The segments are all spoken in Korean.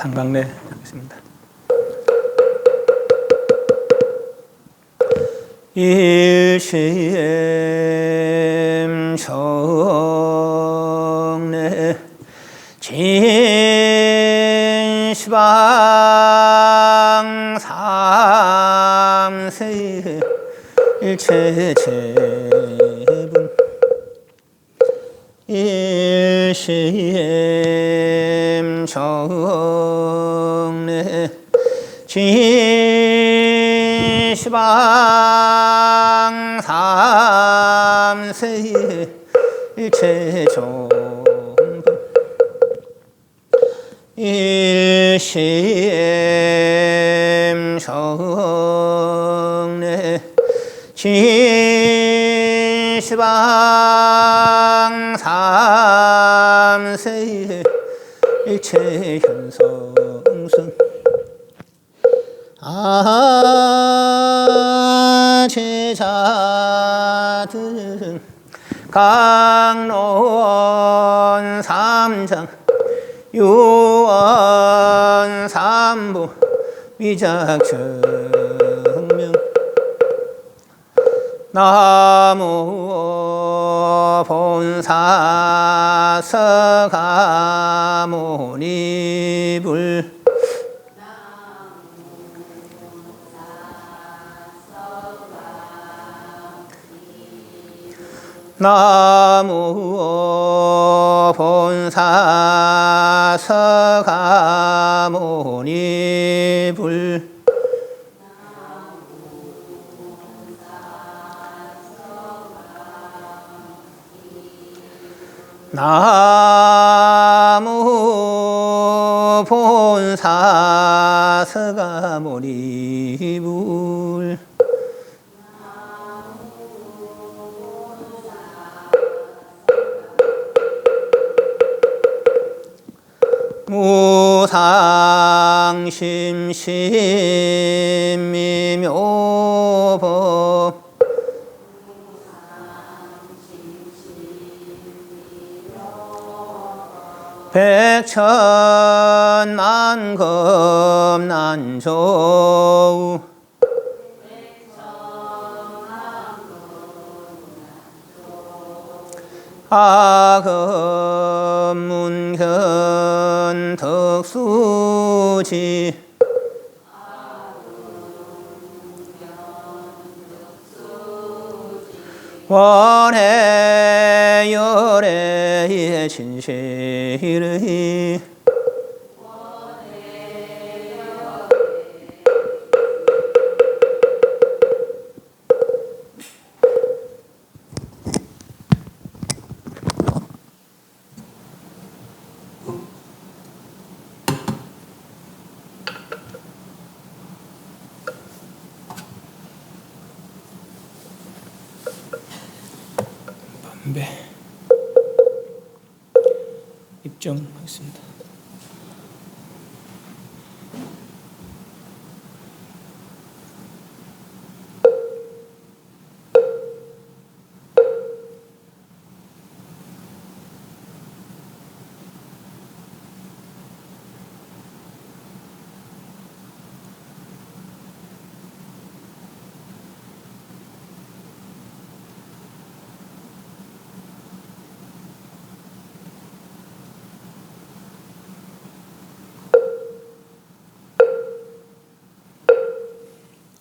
상강래 하겠습니다. 일심 정래 진시방 삼세 일체체분 일심 정래 진시방 삼세 일체정분 일심 정래 진시방 삼세 일체현성승 제자들은 강론 삼장 유언 삼부 위작증명 나무 본사 서가모니불 나무 본사 서가모니불 나무 본사 서가모니불 무상심심미묘법 백천만금 난조우 아금문현 덕수지 원해열의 진실의 반배 입정하겠습니다.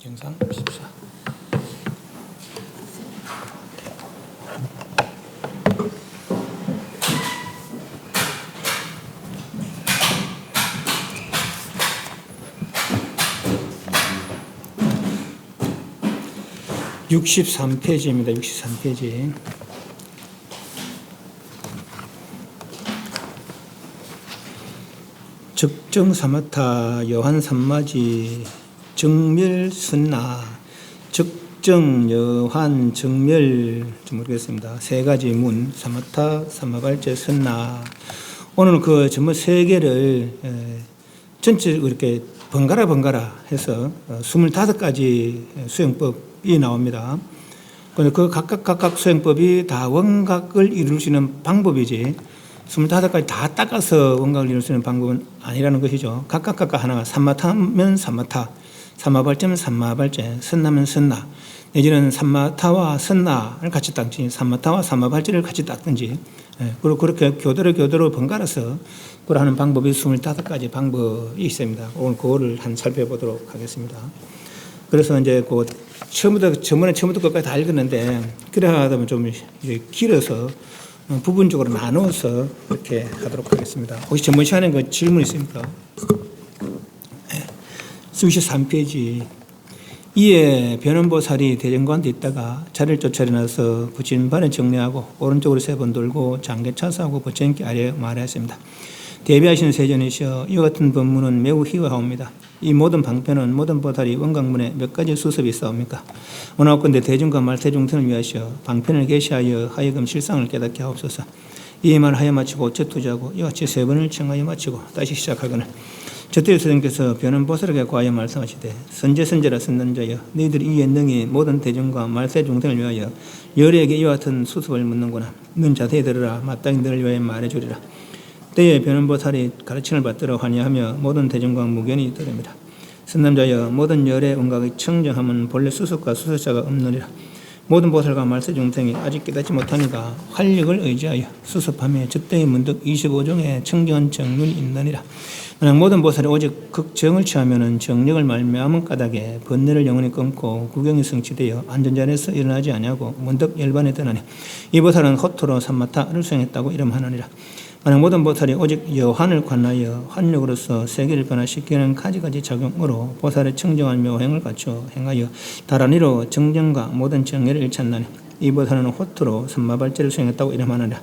영상 14 63페이지입니다. 63페이지. 적정사마타 여환삼마지 정멸선나 적정여환 정멸 좀 모르겠습니다. 세 가지 문 사마타 사마발제 선나 오늘 그 전부 세 개를 전체 이렇게 번갈아 해서 25가지 수행법이 나옵니다. 그런데 그 각각 수행법이 다 원각을 이룰 수 있는 방법이지 25가지 다 닦아서 원각을 이룰 수 있는 방법은 아니라는 것이죠. 각각 하나가 삼마타면 삼마타, 삼마발제면 삼마발제, 선나면 선나, 내지는 삼마타와 선나를 같이 닦든지 삼마타와 삼마발제를 같이 닦든지, 그리고 그렇게 교대로 번갈아서 하는 방법이 25가지 방법이 있습니다. 오늘 그거를 살펴보도록 하겠습니다. 그래서 이제 그 처음부터 끝까지 다 읽었는데, 그래 하다 보면 좀 길어서 부분적으로 나눠서 이렇게 하도록 하겠습니다. 혹시 전번 시간에 그 질문 있습니까? 63페이지. 이에 변원보살이 대전관에 있다가 자리를 쫓아내서 부침반을 정리하고 오른쪽으로 3번 돌고 장계 차수하고 보채기 아래 말하였습니다. 대비하시는 세존이시여, 이와 같은 법문은 매우 희화하옵니다. 이 모든 방편은 모든 보살이 원각문에 몇 가지 수습이 있사옵니까? 원하건대 대중과 말세중생을 위하시어 방편을 계시하여 하여금 실상을 깨닫게 하옵소서. 이 말 하여 마치고 어째투자하고 이와 같이 3번을 청하여 마치고 다시 시작하거늘 저때 스님께서 변원보살에게 과하여 말씀하시되, 선제라 선난자여, 너희들이 이 연능이 모든 대중과 말세중생을 위하여 열에게 이와 같은 수습을 묻는구나. 넌 자세히 들으라. 마땅히 너를 위하여 말해주리라. 때에 변원보살이 가르침을 받들어 환희하며 모든 대중과 무견이 들으리라. 선남자여, 모든 열의 원각의 청정함은 본래 수습과 수습자가 없느니라. 모든 보살과 말세중생이 아직 깨닫지 못하니까 활력을 의지하여 수습하며 저때에 문득 25종의 청정한 정륜이 있느니라. 만약 모든 보살이 오직 극정을 취하면 정력을 말미암은 까닭에 번뇌를 영원히 끊고 구경이 성취되어 안전자리에서 일어나지 아니하고 문득 열반에 떠나니 이 보살은 호토로 삼마타를 수행했다고 이름하느니라. 만약 모든 보살이 오직 여환을 관하여 환력으로서 세계를 변화시키는 가지가지 작용으로 보살의 청정한 묘행을 갖추어 행하여 다란히로 정정과 모든 정예를 일찬나니 이 보살은 호토로 삼마발제를 수행했다고 이름하느니라.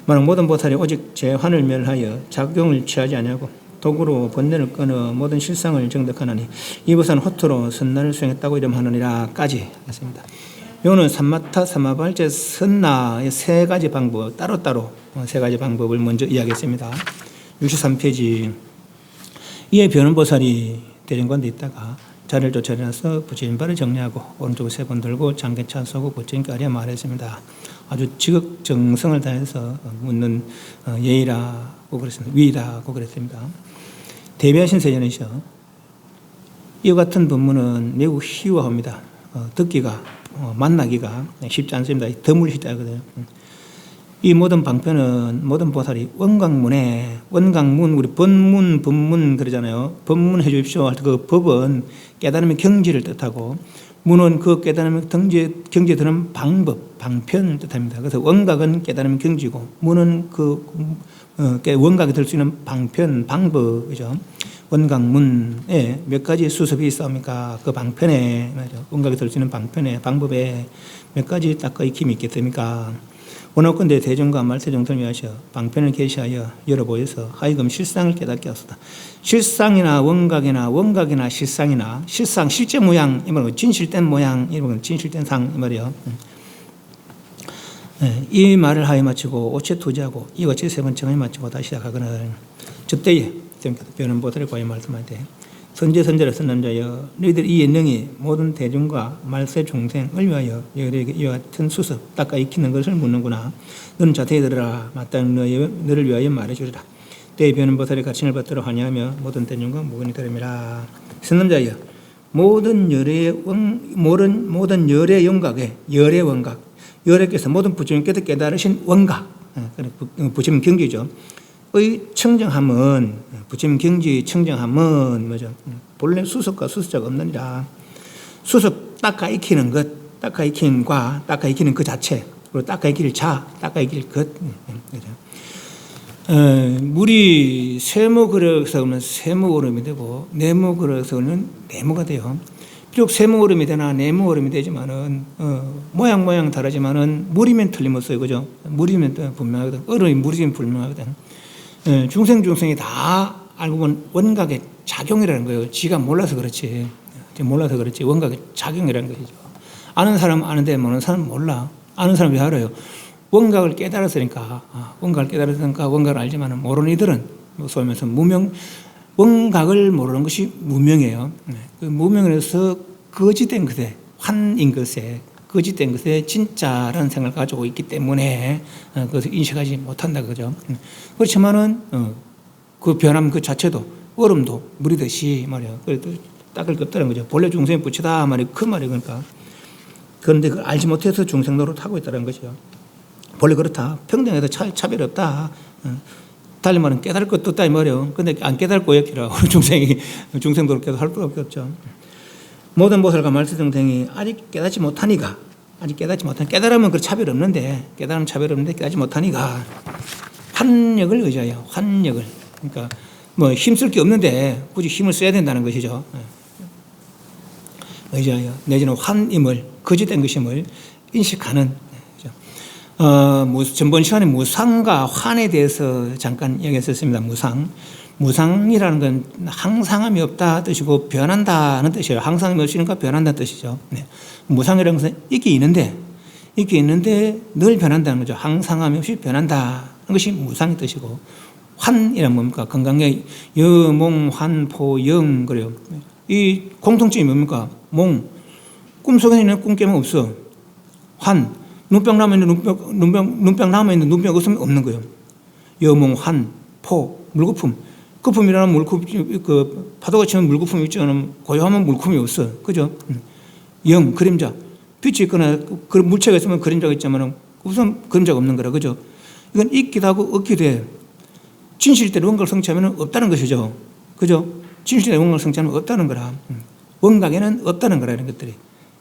만약 모든 보살이 오직 제환을 멸하여 작용을 취하지 아니하고 도구로 번뇌를 끊어 모든 실상을 정득하나니 이 보살은 호토로 선나를 수행했다고 이름하느니라까지 했습니다. 요는 삼마타, 삼마발제, 선나의 3가지 방법, 따로따로 3가지 방법을 먼저 이야기했습니다. 63페이지. 이에 변원보살이 대전관에 있다가 자리를 쫓아내서 부처님발을 정리하고 오른쪽으로 3번 들고 장계 차수하고 보채기 아래 말했습니다. 아주 지극정성을 다해서 묻는 예의라고 그랬습니다. 위라고 그랬습니다. 대비하신 세존이시여, 이와 같은 법문은 매우 희화합니다. 듣기가 만나기가 쉽지 않습니다. 드물 시자거든요. 이 모든 방편은 모든 보살이 원각문에, 원각문, 우리 법문, 법문 그러잖아요. 법문 해 주십시오 할 때 그 법은 깨달음의 경지를 뜻하고, 문은 그 깨달음의 경지에 드는 방법, 방편을 뜻합니다. 그래서 원각은 깨달음의 경지고, 문은 그 원각이 될 수 있는 방편, 방법이죠. 원각문에 몇 가지 수습이 있습니까? 그 방편에, 원각이 될 수 있는 방편에, 방법에 몇 가지 닦아 익힘이 있겠습니까? 원하건대 대중과 말세중생을 위하여 방편을 계시하여 열어보여서 하여금 실상을 깨닫게 하소서. 실상이나 원각이나 실상이나 실상, 실제 모양, 이 말은 진실된 모양, 이 말은 진실된 상, 이 말이요. 이 말을 하여 마치고 오체 투지하고 이와 제 3번 청에 마치고 다시 시작하거늘 저때에 변원보살을 과연 말씀하되, 선제라 선남자여, 너희들 이 연능이 모든 대중과 말세중생을 위하여 여러에게 이와 같은 수습 닦아 익히는 것을 묻는구나. 너는 자세히 들으라. 마땅히 너를 위하여 말해주리라. 때에 변원보살이 가르침을 받들어 환희하며 모든 대중과 무견이 들음이라. 선남자여, 모든 열의 영각에 열의 원각, 열애께서 모든 부처님께서 깨달으신 원각, 부처님 경지죠. 의 청정함은, 부처님 경지의 청정함은 뭐죠? 본래 수습과 수습자가 없느니라. 수습 닦아 익히는 것, 닦아 익힘과 닦아 익히는 그 자체, 그리고 닦아 익힐 자, 닦아 익힐 것. 물이 세모 그릇에서 오면 세모 얼음이 되고 네모 그릇에서 오면 네모가 돼요. 비록 세모 얼음이 되나 네모 얼음이 되지만은 모양 다르지만은 물이면 틀림없어요, 그죠? 물이면 분명하거든. 얼음이 물이면 분명하거든. 중생이 다 알고 보면 원각의 작용이라는 거예요. 지가 몰라서 그렇지. 원각의 작용이라는 것이죠. 아는 사람은 아는데 모르는 사람은 몰라. 아는 사람은 왜 알아요? 원각을 깨달았으니까. 원각을 알지만 모르는 이들은 소위 말해서 원각을 모르는 것이 무명이에요. 그 무명에서 거짓된 것에, 환인 것에, 거짓된 것에 진짜라는 생각을 가지고 있기 때문에 그것을 인식하지 못한다 그죠. 그렇지만은 그 변함 그 자체도 얼음도 물이듯이 말이야. 그래도 닦을 게 없다는 거죠. 본래 중생이 부치다 말이 그 말이 그러니까. 그런데 그걸 알지 못해서 중생 노릇하고 있다는 것이죠. 본래 그렇다. 평등해도 차별이 없다. 달리 말하면 깨달을 것도 없다 이 말이에요. 근데 안 깨달고 여기라 중생이 중생 노릇 계속 할 수밖에 없죠. 모든 보살과 말세등등이 아직 깨닫지 못하니까 깨달으면 그 차별 없는데 깨닫지 못하니까 환력을 의지하여 환력을 그러니까 뭐 힘쓸 게 없는데 굳이 힘을 써야 된다는 것이죠. 의지하여 내지는 환임을 거짓된 것임을 인식하는 전번 시간에 무상과 환에 대해서 잠깐 얘기했었습니다. 무상이라는 건 항상함이 없다 뜻이고 변한다는 뜻이에요. 항상함이 없으니까 변한다는 뜻이죠. 네. 무상이라는 것은 있긴 있는데 늘 변한다는 거죠. 항상함이 없이 변한다는 것이 무상의 뜻이고 환이란 뭡니까? 건강에 여몽 환포영 그래요. 이 공통점이 뭡니까? 꿈속에 있는 꿈 깨면 없어. 환 눈병 남아 있는 눈병 남아 있는 눈병 없으면 없는 거예요. 여몽 환포 물거품 거품이라는 물거품 그 파도가 치면 물거품이 있지 않으면 고요하면 물거품이 없어. 그죠? 영 그림자 빛이 있거나 그 물체가 있으면 그림자가 있지만 우선 그림자가 없는 거라. 그죠? 이건 있기도 하고 없기도 해. 진실대로 원각을 성취하면 없다는 것이죠. 그죠? 진실대로 원각을 성취하면 없다는 거라. 원각에는 없다는 거라, 이런 것들이.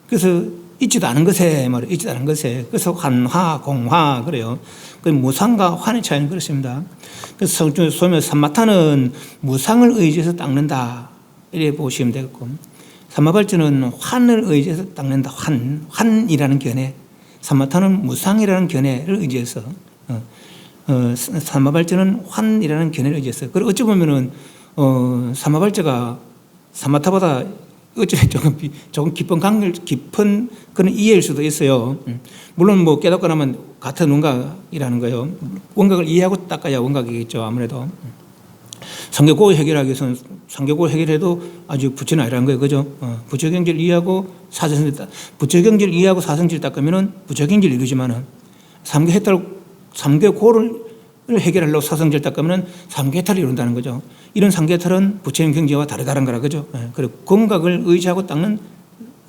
그래서 있지도 않은 것에 말이에요. 있지도 않은 것에. 그래서 환화, 공화, 그래요. 그 무상과 환의 차이는 그렇습니다. 그래서 소면 삼마타는 무상을 의지해서 닦는다. 이렇게 보시면 되겠고. 삼마발전은 환을 의지해서 닦는다. 환이라는 견해. 삼마타는 무상이라는 견해를 의지해서. 삼마발전은 환이라는 견해를 의지해서. 그리고 어찌 보면은, 삼마발자가 삼마타보다 어쩌면 조금 깊은 그런 이해일 수도 있어요. 물론 뭐 깨닫고 나면 같은 원각이라는 거예요. 원각을 이해하고 닦아야 원각이겠죠. 아무래도. 상계고 해결하기 위해서는 상계고 해결해도 아주 부처는 아니라는 거예요. 그죠? 부처경지를 이해하고 부처경지를 이해하고 사성지를 닦으면은 부처경지를 이루지만은 삼계고를 해결하려고 사성지를 닦으면은 삼계탈을 이룬다는 거죠. 이런 삼계탈은 부처의 경지와 다르다는 거라. 그죠? 그리고 원각을 의지하고 닦는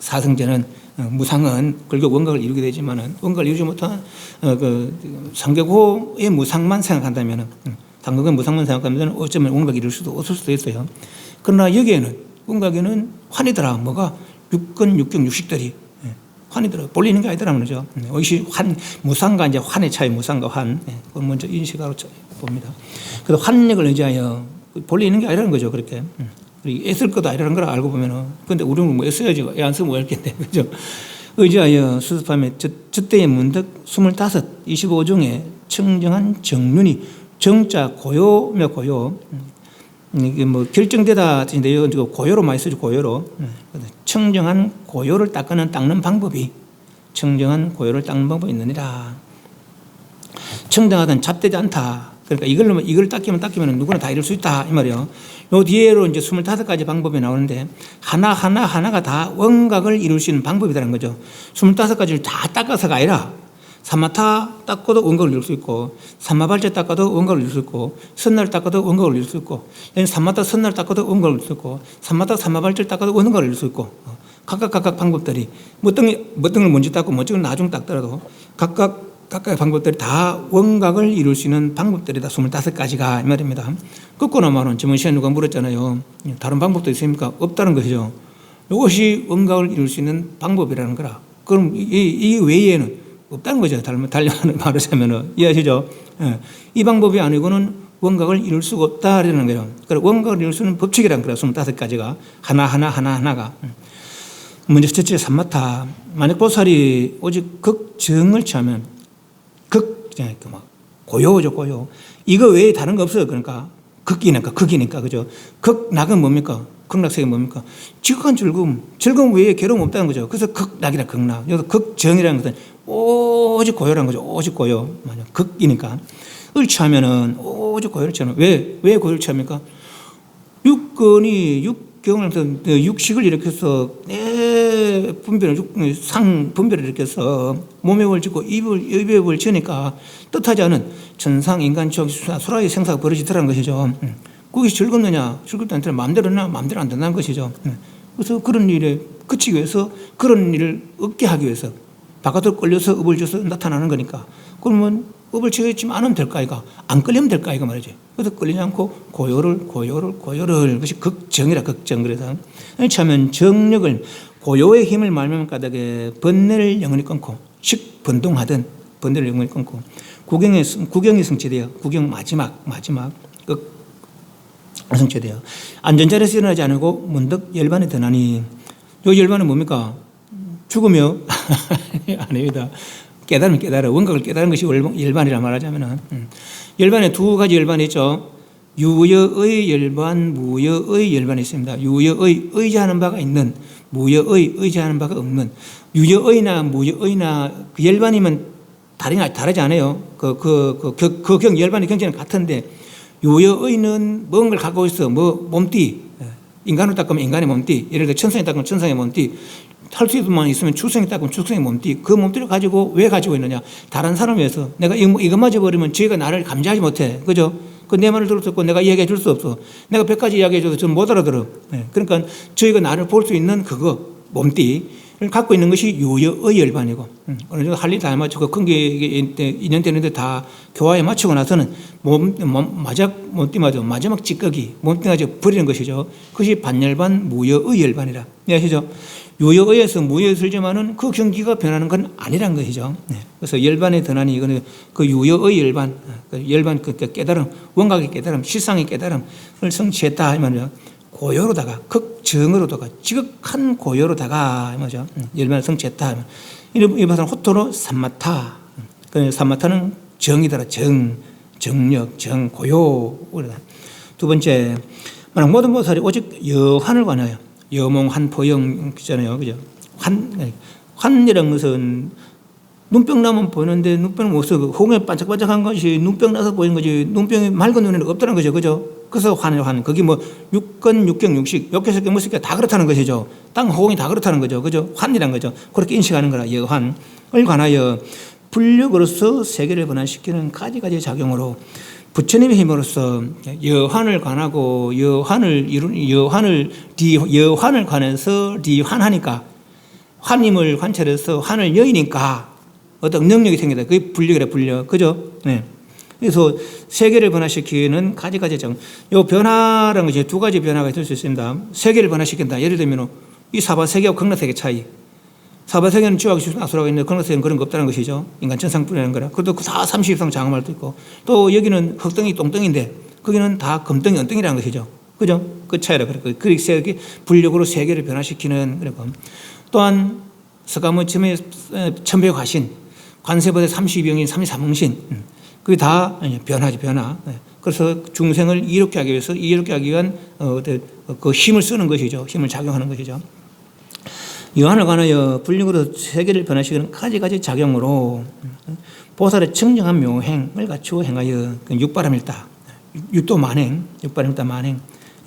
사성제는 무상은 결국 원각을 이루게 되지만은 원각을 이루지 못한 그 삼계고의 무상만 생각한다면은 당근은 무상만 생각하면 어쩌면 원각을 이룰 수도 없을 수도 있어요. 그러나 여기에는 원각에는 환이더라. 뭐가 육근, 육경, 육식들이 환이더라. 본래 있는 게 아니더라 그러죠. 이것이 무상과 이제 환의 차이, 무상과 환. 그걸 먼저 인식하고 봅니다. 그래서 환력을 의지하여 본래 있는 게 아니라는 거죠. 그렇게. 애쓸 것도 아니라는 걸 알고 보면은. 근데 우리는 뭐 애써야지. 애 안 쓰면 뭐 할 텐데. 그죠? 의지하여 수습하며 저때의 문득 25, 25종의 청정한 정륜이 정자 고요며 고요. 이게 뭐 결정되다 뜻인데 고요로 많이 쓰죠. 고요로. 청정한 고요를 닦는 방법이 청정한 고요를 닦는 방법이 있느니라. 청정하든 잡되지 않다. 그러니까 이걸 닦이면 누구나 다 이룰 수 있다 이 말이에요. 요 뒤에로 이제 25가지 방법이 나오는데 하나가 다 원각을 이룰 수 있는 방법이라는 거죠. 25가지를 다 닦아서가 아니라 삼마타 닦아도 원각을 이룰 수 있고 삼마발자 닦아도 원각을 이룰 수 있고 선날 닦아도 원각을 이룰 수 있고 삼마타 선날 닦아도 원각을 이룰 수 있고 삼마타 삼마발자 닦아도 원각을 이룰 수 있고 각각 방법들이 뭐등을 먼저 닦고 뭐등을 나중 닦더라도 각각의 방법들이 다 원각을 이룰 수 있는 방법들이다. 25가지가 이 말입니다. 거꾸로 말은 저번 시간에 누가 물었잖아요. 다른 방법도 있습니까? 없다는 것이죠. 이것이 원각을 이룰 수 있는 방법이라는 거라. 그럼 이 외에는 없다는 거죠. 달리 말하자면 이해하시죠? 이 방법이 아니고는 원각을 이룰 수가 없다라는 거예요. 그래 원각을 이룰 수 있는 법칙이라는 거예요. 25가지가 하나가. 먼저 첫째 삼마타. 만약 보살이 오직 극정을 취하면 고요죠, 고요. 이거 외에 다른 거 없어요. 그러니까 극이니까 그죠? 극락은 뭡니까? 극락색이 뭡니까? 지극한 즐거움 외에 괴로움 없다는 거죠. 그래서 극락이라 극락. 여기서 극정이라는 것은 오직 고요라는 거죠. 오직 고요. 극이니까. 을 취하면은 오직 고요를 취하는. 왜 고요를 취합니까? 육근이 경험에서 육식을 일으켜서 내 분별을 분별을 일으켜서 몸에 벌 짓고 입에 벌 지니까 뜻하지 않은 천상 인간 척 소라의 생사가 벌어지더라는 것이죠. 그것이 즐겁느냐? 즐겁지 않더라. 마음대로 안 된다는 것이죠. 그래서 그런 일에 그치기 위해서 그런 일을 얻게 하기 위해서 바깥으로 끌려서 업을 줘서 나타나는 거니까 그러면 업을 지었지만 않으면 될까 이가 안 끌리면 될까 이가 말이지. 그래서 끌리지 않고 고요를 그것이 극정이라 극정. 그래서 처음엔 정력을 고요의 힘을 말면 까닭에 번뇌를 영원히 끊고 식번동하든 번뇌를 영원히 끊고 구경이 성취되어 구경 마지막 성취되어 안전자리에서 일어나지 않고 문득 열반에 드나니 요 열반은 뭡니까? 죽으며 아닙니다. 깨달아 원각을 깨달은 것이 열반이라 말하자면은 열반에 두 가지 열반이 있죠. 유여의 열반, 무여의 열반이 있습니다. 유여의 의지하는 바가 있는, 무여의 의지하는 바가 없는. 유여의나 무여의나 그 열반이면 다르지 않아요. 열반의 경지는 같은데 유여의는 뭔가를 갖고 있어. 몸띠. 인간으로 닦으면 인간의 몸띠. 예를 들어 천성이 닦으면 천성의 몸띠. 할 수 있으면 축생이 닦으면 축생의 몸띠. 그 몸띠를 가지고 왜 가지고 있느냐. 다른 사람을 위해서 내가 이것마저 버리면 저희가 나를 감지하지 못해. 그죠? 내 말을 들을 수 없고 내가 이야기해 줄 수 없어. 내가 100가지 이야기해 줘도 저는 못 알아들어. 그러니까 저희가 나를 볼 수 있는 그거 몸띠를 갖고 있는 것이 유여의 열반이고 어느 정도 할 일 다 맞추고 큰 게 인연 되는데 다 교화에 맞추고 나서는 마지막 찌꺼기 몸뚱아지 버리는 것이죠. 그것이 반열반 무여의 열반이라 아시죠? 유여의에서 무여에 설지만은 그 경기가 변하는 건 아니란 것이죠. 그래서 열반의 전환이 이거는 그 유여의 열반, 그 깨달음, 원각의 깨달음, 실상의 깨달음을 성취했다 하면 고요로다가 극정으로다가 지극한 고요로다가 뭐죠? 열반을 성취했다 하면 이 바탕 호토로 삼마타. 그 삼마타는 정이더라. 정력, 고요. 두 번째, 만약 모든 보살이 오직 여환을 관하여 여몽한 포영 있잖아요. 그죠? 환이라는 것은 눈병 나면 보이는데 눈병은 없어. 홍에 반짝반짝한 것이 눈병 나서 보이는 거지. 눈병이 맑은 눈에는 없다는 거죠. 그죠? 그래서 환. 거기 육경, 육식, 욕해석경, 무식경 다 그렇다는 것이죠. 땅, 호응이 다 그렇다는 거죠. 그죠? 환이란 거죠. 그렇게 인식하는 거라. 여환을 관하여 불력으로서 세계를 변화시키는 가지가지 작용으로 부처님의 힘으로써 여환을 관하고 여환을 관해서 리환하니까 환임을 관찰해서 환을 여이니까 어떤 능력이 생긴다. 그게 불력이라 불력. 그죠? 네. 그래서 세계를 변화시키는 가지가지 작용. 요 변화라는 것이 두 가지 변화가 있을 수 있습니다. 세계를 변화시킨다. 예를 들면 이 사바세계하고 극락세계 차이. 사바세계는 지옥하고 아수라가 있는데 극락세계는 그런 거 없다는 것이죠. 인간 천상뿐이라는 거라. 그것도 다 30 이상 장엄할 수 있고 또 여기는 흙덩이 똥덩인데 거기는 다 금덩이 은덩이라는 것이죠. 그죠? 그 차이라 그래. 그 세계 불력으로 세계를 변화시키는 그리고 또한 서가모니 천배 과신 관세보다 32병인 33응신 그게 다 변화지 변화. 그래서 중생을 이롭게 하기 위한 그 힘을 쓰는 것이죠. 힘을 작용하는 것이죠. 여한을 관하여 불력으로 세계를 변화시키는 가지가지 작용으로 보살의 청정한 묘행을 갖추어 행하여 육바람일다. 육도만행, 육바람일다 만행.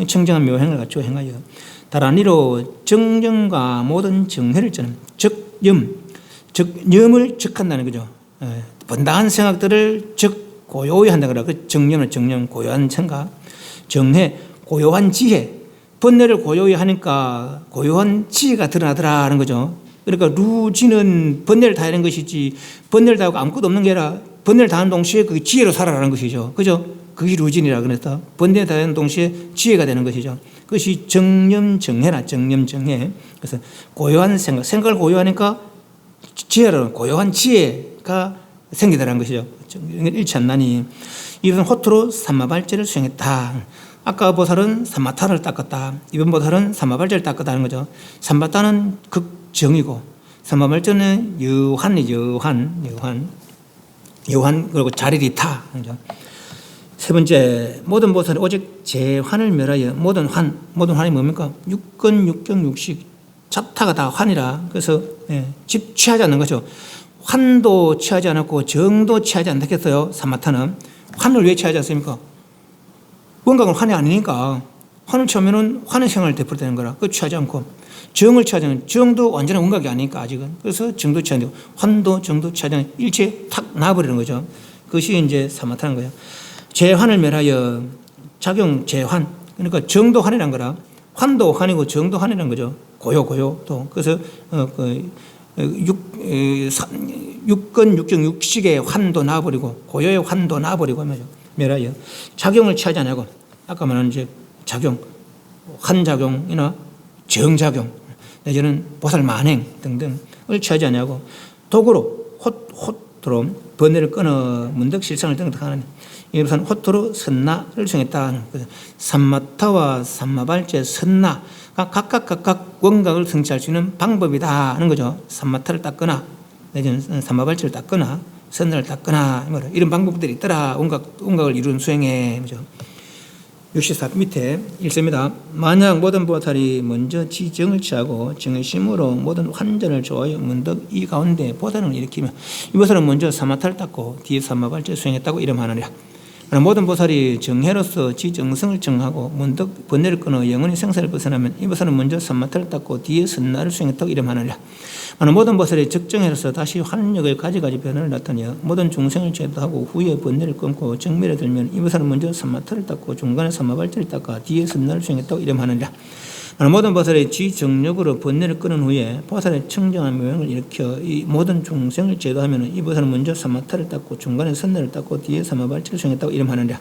청정한 묘행을 갖추어 행하여 다란이로 정정과 모든 정해를 저는 염을 적한다는 거죠. 번다한 생각들을 고요히 한다 그래. 그 정념 고요한 생각, 정해 고요한 지혜. 번뇌를 고요히 하니까 고요한 지혜가 드러나더라는 거죠. 그러니까 루지는 번뇌를 다하는 것이지 번뇌를 다하고 아무것도 없는 게 아니라 번뇌를 다하는 동시에 그 지혜로 살아라는 것이죠. 그죠? 그게 루진이라 그랬다. 번뇌를 다하는 동시에 지혜가 되는 것이죠. 그것이 정념정해나 정념정해. 그래서 고요한 생각을 고요하니까 지혜로 고요한 지혜가 생기더라는 것이죠. 일치한나니 이것은 호토로 삼마발제를 수행했다. 아까 보살은 삼마타를 닦았다. 이번 보살은 삼마발제를 닦았다는 거죠. 삼마타는 극정이고 삼마발제는 여환 그리고 자리리타. 세 번째 모든 보살이 오직 제환을 멸하여 모든 환이 뭡니까? 육근, 육경, 육식 자타가 다 환이라. 그래서 집 취하지 않는 거죠. 환도 취하지 않았고 정도 취하지 않겠어요. 삼마타는 환을 왜 취하지 않습니까? 원각은 환이 아니니까 환을 취하면은 환의 생활을 되풀이되는 거라. 그 취하지 않고 정을 취하지 않으면 정도 완전한 원각이 아니니까 아직은. 그래서 정도 취하는 거 환도 정도 취하지 않으면 일체 탁 나버리는 거죠. 그것이 이제 사마타는 거예요. 재환을 멸하여 작용 재환. 그러니까 정도 환이란 거라. 환도 환이고 정도 환이란 거죠. 고요도. 그래서 육건 육정 육식의 환도 놔버리고 고요의 환도 놔버리고 하면서 멸하여 작용을 취하지 않고 아까 말한 이제 작용, 환작용이나 정작용 내지는 보살 만행 등등을 취하지 않고 도구로 호토로 번뇌를 끊어 문득 실상을 등등하는 이것은 호토로 선나를 수행했다는 거죠. 삼마타와 삼마발제 선나 각각 원각을 성취할 수 있는 방법이다 하는 거죠. 삼마타를 닦거나 내지는 삼마발제를 닦거나 선나를 닦거나 이런 방법들이 있더라. 원각을 이루는 수행에 그죠. 64 밑에 일세입니다. 만약 모든 보살이 먼저 지정을 취하고 정의심으로 모든 환전을 좋아하여 문득 이 가운데 보살을 일으키면 이 보살은 먼저 사마타를 닦고 뒤에 삼마발제 수행했다고 이름하느니라. 모든 보살이 정해로서 지정성을 정하고 문득 번뇌를 끊어 영원히 생사를 벗어나면 이 보살은 먼저 삼마타를 닦고 뒤에 선나를 수행했다고 이름하느니라. 모든 보살이 적정해로서 다시 환력을 가지가지 변화를 나타내어 모든 중생을 제도하고 후에 번뇌를 끊고 정멸에 들면 이 보살은 먼저 삼마타를 닦고 중간에 삼마발제를 닦아 뒤에 선나를 수행했다고 이름하느니라. 모든 보살이 지정력으로 번뇌를 끊은 후에 보살의 청정한 묘행을 일으켜 이 모든 중생을 제도하면 이 보살은 먼저 삼마타를 닦고 중간에 선나를 닦고 뒤에 삼마발제를 수행했다고 이름하느니라.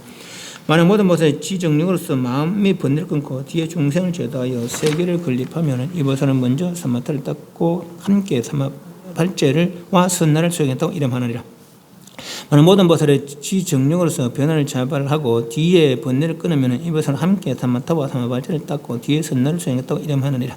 만약 모든 보살이 지정력으로서 마음의 번뇌를 끊고 뒤에 중생을 제도하여 세계를 건립하면 이 보살은 먼저 삼마타를 닦고 함께 삼마발제와 선나를 수행했다고 이름하느니라. 모든 보살의 지정력으로서 변화를 자발하고 뒤에 번뇌를 끊으면 이 보살은 함께 삼마타와 삼마발제를 닦고 뒤에 선나를 수행했다고 이름하느니라.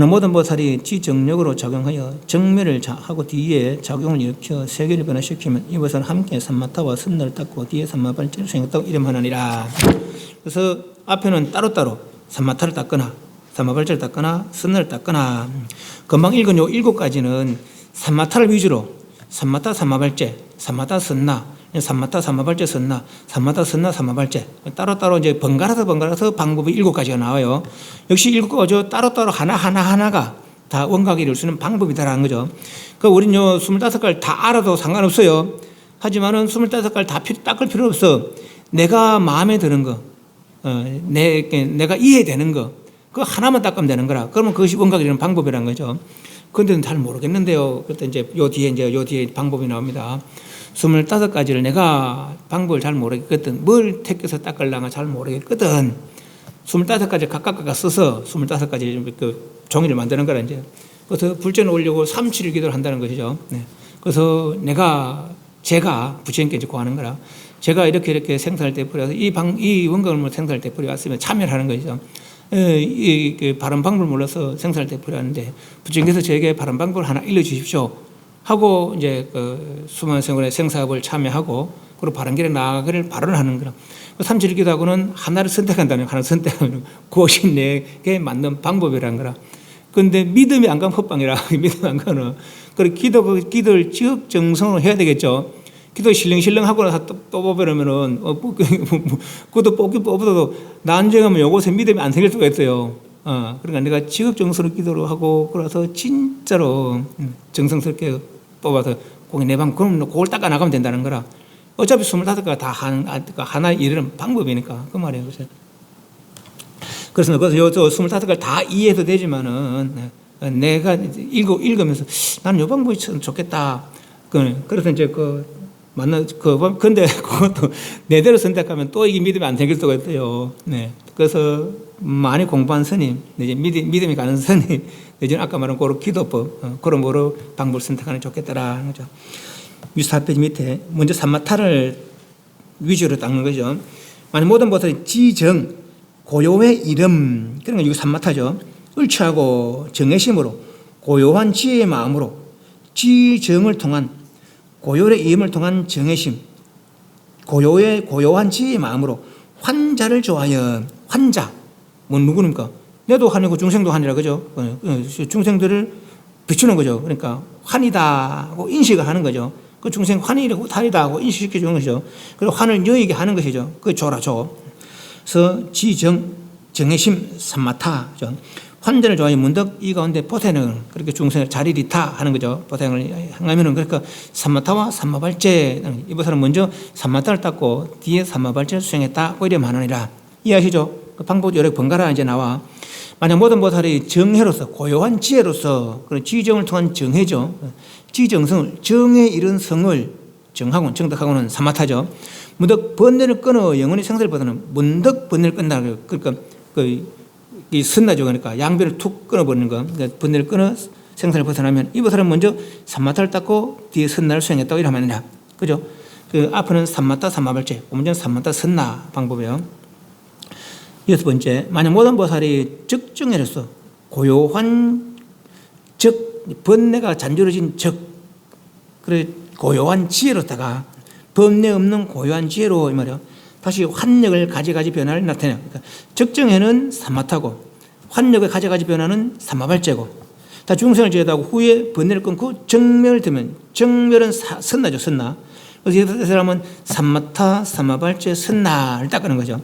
모든 보살이 지정력으로 작용하여 정멸을 하고 뒤에 작용을 일으켜 세계를 변화시키면 이 보살은 함께 삼마타와 선나를 닦고 뒤에 삼마발제를 수행했다고 이름하느니라. 그래서 앞에는 따로따로 삼마타를 닦거나 삼마발제를 닦거나 선나를 닦거나 금방 읽은 요 7가지는 삼마타를 위주로 삼마타 삼마발제, 삼마타 선나, 삼마타 삼마발제 선나, 삼마타 선나 삼마발제 따로따로 이제 번갈아서 방법이 7가지가 나와요. 역시 7가지 따로따로 하나가 다 원각이 이룰 수 있는 방법이다라는 거죠. 그러니까 우리는 요 25가지 다 알아도 상관없어요. 하지만은 25가지 다 닦을 필요 없어. 내가 마음에 드는 거, 내가 이해되는 거, 그거 하나만 닦으면 되는 거라. 그러면 그것이 원각이 이루는 방법이라는 거죠. 그런데는 잘 모르겠는데요. 그때 이제 요 뒤에 방법이 나옵니다. 25가지를 내가 방법을 잘 모르겠거든. 뭘 택해서 닦으려나 잘 모르겠거든. 25가지 각각 써서 25가지 그 종이를 만드는 거라 이제. 그래서 불전을 올리고 3-7일 기도를 한다는 것이죠. 네. 그래서 제가 부처님께 이제 구하는 거라. 제가 이렇게 생사를 되풀이해서 이 원각을 생사를 되풀이했으면 참여하는 것이죠. 바른 방법을 몰라서 생사를 되풀이하는데 부처님께서 저에게 바른 방법을 하나 일러주십시오 하고 이제 수많은 생활의 생사업을 참여하고 그리고 바른 길에 나아가기를 발언을 하는 거라. 3-7일 기도하고는 하나를 선택한다면 하나 선택하면 그것이 내게 맞는 방법이라는 거라. 그런데 믿음이 안 가면 헛방이라. 믿음이 안 가면 그리고 기도를 지극정성으로 해야 되겠죠. 기도 실렁실렁 하고 나서 또 뽑으려면은, 그것도 뽑아도 나중에 가면 요것에 믿음이 안 생길 수가 있어요. 그러니까 내가 지극정성으로 기도를 하고, 그래서 진짜로 정성스럽게 뽑아서 내 방, 그럼 그걸 닦아 나가면 된다는 거라. 어차피 25가지가 다 하나 이르는 방법이니까. 그 말이에요. 그래서 요 25가지를 다 이해해도 되지만은, 내가 읽으면서 나는 요 방법이 참 좋겠다. 그래서 이제 근데 그것도 내대로 선택하면 또 이게 믿음이 안 생길 수가 있어요. 네. 그래서 많이 공부한 스님, 이제 믿음이 가는 스님, 이제 아까 말한 그런 기도법, 그런 거로 방법을 선택하는 게 좋겠다라는 거죠. 64페이지 밑에 먼저 삼마타를 위주로 닦는 거죠. 만약 모든 보살이 지정, 고요의 이름, 그런 거 이거 삼마타죠. 을취하고 정의심으로 고요한 지혜의 마음으로 지정을 통한 고요의 이음을 통한 정의심, 고요한 지혜의 마음으로 환자를 좋아하여 환자, 누구입니까? 내도 환이고 중생도 환이라 그죠? 중생들을 비추는 거죠. 그러니까 환이다 하고 인식을 하는 거죠. 그 중생 환이라고 탈이다 하고 인식시켜 주는 거죠. 그리고 환을 여의게 하는 것이죠. 그 줘라 줘. 그래서 정해심 삼마타죠. 환전을 좋아하니 문득 이 가운데 보태는 그렇게 중생을 자리리타 하는 거죠. 보태를 하면은 그러니까 삼마타와 삼마발제 이 보살은 먼저 삼마타를 닦고 뒤에 삼마발제를 수행했다. 이래 말하니라. 이해하시죠? 그 방법 여러 번갈아 이제 나와. 만약 모든 보살이 정해로서 고요한 지혜로서 그런 지정을 통한 정해죠. 지정성을 정에 이른 성을 정하고 정덕하고는 삼마타죠. 문득 번뇌를 끊어 영원히 생사를 문득 번뇌를 끈다. 그러니까 이 선나죠. 그러니까 양배를 툭 끊어버리는 거. 그러니까 번뇌를 끊어 생사를 벗어나면 이 보살은 먼저 삼마타를 닦고 뒤에 선나를 수행했다고 이러면 아니라. 그죠? 그 앞에는 삼마타 삼마발제, 오문전 삼마타 선나 방법이에요. 여섯 번째, 만약 모든 보살이 적정해서 고요한 번뇌가 잔존해진 그래 고요한 지혜로다가 번뇌 없는 고요한 지혜로 이 말이야. 다시 환력을 가지가지 변화를 나타내요. 그러니까 적정해는 삼마타고 환력을 가지가지 변화는 삼마발제고 다 중생을 제도하고 후에 번뇌를 끊고 정멸을 들면 정멸은 선나죠. 선나. 그래서 이 사람은 삼마타 삼마발제 선나를 닦는 거죠.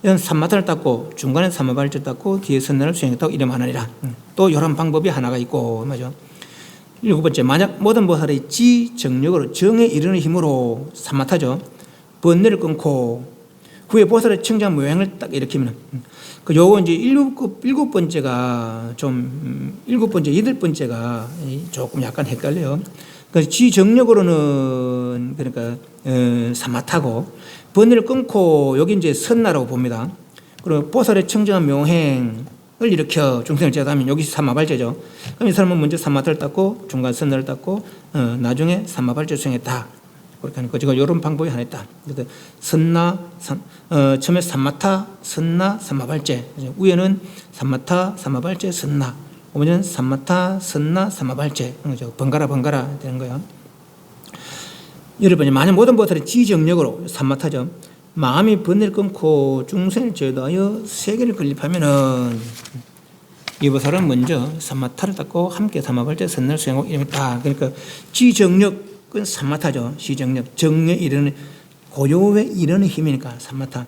이런 삼마타를 닦고 중간에 삼마발제를 닦고 뒤에 선나를 수행했다고 이름 하나니라. 또 이런 방법이 하나가 있고 맞죠. 일곱 번째, 만약 모든 보살의 지정력으로 정에 이르는 힘으로 삼마타죠. 번뇌를 끊고 후에 보살의 청장 모양을 딱 일으키면 그 요거 이제 일곱 번째가 여덟 번째가 조금 약간 헷갈려요. 그 지정력으로는 그러니까 삼마타고 번뇌를 끊고 여기 이제 선나라고 봅니다. 그리고 보살의 청정한 묘행을 일으켜 중생을 제도하면 여기 삼마발제죠. 그럼 이 사람은 먼저 삼마타를 닦고 중간 선나를 닦고 나중에 삼마발제 수행했다. 그렇게 하는 거죠. 이런 방법이 하나 있다. 그래서 처음에 삼마타, 선나, 삼마발제. 위에는 삼마타, 삼마발제, 선나. 오면 삼마타, 선나, 삼마발제. 번갈아 되는 거예요. 여러분이 만약 모든 보살이 지정력으로 삼마타죠. 마음이 번뇌를 끊고 중생을 제도하여 세계를 건립하면은 이 보살은 먼저 삼마타를 닦고 함께 삼마발제, 선나를 수행하고 이름이다. 그러니까 지정력 그건 삼마타죠. 시정력, 정에 이르는 고요에 이르는 힘이니까 삼마타.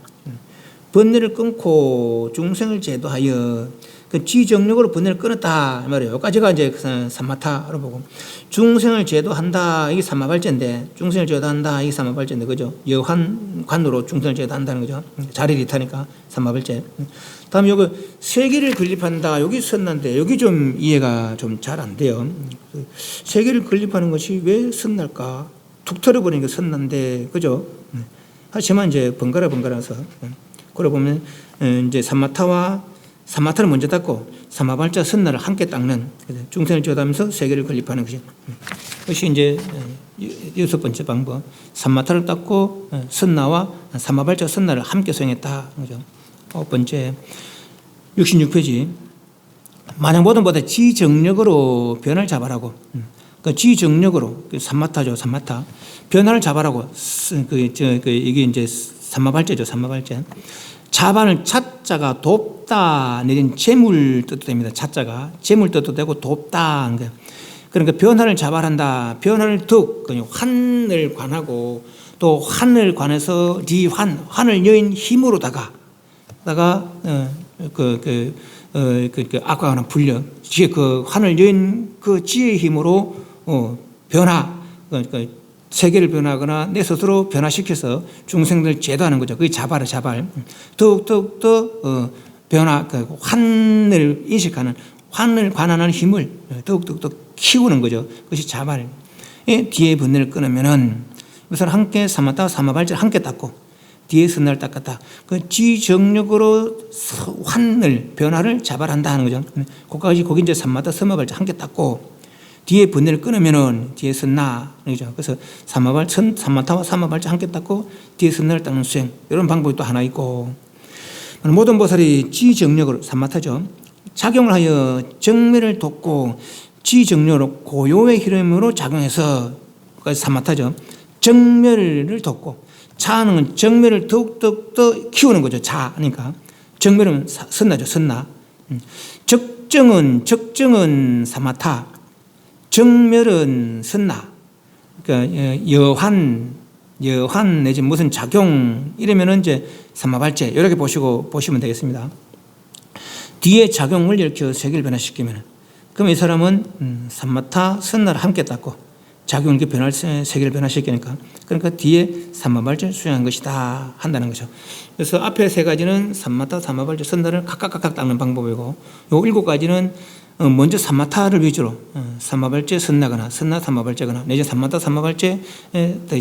번뇌를 끊고 중생을 제도하여 그 지정력으로 번뇌를 끊었다 이 말이에요. 여기까지가 이제 삼마타로 보고 중생을 제도한다 이게 삼마발제인데 중생을 제도한다 이게 삼마발제인데 그죠? 여환관으로 중생을 제도한다는 거죠. 자리를 타니까 삼마발제. 다음 여기 세계를 건립한다 여기 썼는데 여기 좀 이해가 좀 잘 안 돼요. 세계를 건립하는 것이 왜 선날까? 툭 털어버리는 게 선난데 그죠? 하지만 이제 번갈아서 그러고 보면 이제 삼마타를 먼저 닦고 삼마발자 선나를 함께 닦는 중생을 제도하면서 세계를 건립하는 것이 그것이 이제 여섯 번째 방법. 삼마타를 닦고 선나와 삼마발자 선나를 함께 수행했다. 그죠? 아홉 번째 66페이지. 만약 모든 보다 지정력으로 변화를 잡아라고. 그 지정력으로 삼마타죠. 삼마타 변화를 잡아라고. 이게 이제 삼마발제죠. 삼마발제. 자반을 차자가 돕다 내린 재물 뜻도 됩니다. 차자가 재물 뜻도 되고 돕다. 그러니까 변화를 자발한다. 변화를 득 환을 관하고 또 환을 관해서 환을 여인 힘으로다가 아까와는 불려 그 환을 여인 그 지혜의 힘으로 변화 세계를 변화하거나 내 스스로 변화시켜서 중생들 제도하는 거죠. 그게 자발. 더욱더 변화, 환을 인식하는, 환을 관한하는 힘을 더욱더 키우는 거죠. 그것이 자발. 뒤에 번뇌를 끊으면은 우선 함께 삼마타, 삼마발제를 함께 닦고 뒤에 선나를 닦았다. 그 지정력으로 환을, 변화를 자발한다 하는 거죠. 거기 이제 삼마타, 삼마발제 함께 닦고 뒤에 번뇌를 끊으면은 뒤에 선나 그죠. 그래서 삼마타와 삼마발제 함께 닦고 뒤에 선나를 닦는 수행 이런 방법이 또 하나 있고 모든 보살이 지정력으로 삼마타죠. 작용을 하여 정멸을 돕고 지정력으로 고요의 흐름으로 작용해서 삼마타죠. 정멸을 돕고 자는 정멸을 더욱더 키우는 거죠. 자니까 정멸은 선나죠. 선나. 적정은 삼마타. 정멸은 선나. 그러니까 여환 내지 무슨 작용 이러면은 이제 삼마발제 이렇게 보시면 되겠습니다. 뒤에 작용을 일으켜 세계를 변화시키면, 그럼 이 사람은 삼마타 선나를 함께 닦고 작용을 이렇게 세계를 변화시키니까, 그러니까 뒤에 삼마발자를 수행한 것이다 한다는 거죠. 그래서 앞에 세 가지는 삼마타, 삼마발자, 선나를 각각 닦는 방법이고, 요 7가지는 먼저 삼마타를 위주로 삼마발제 선나거나 선나 삼마발제거나, 내지 삼마타 삼마발제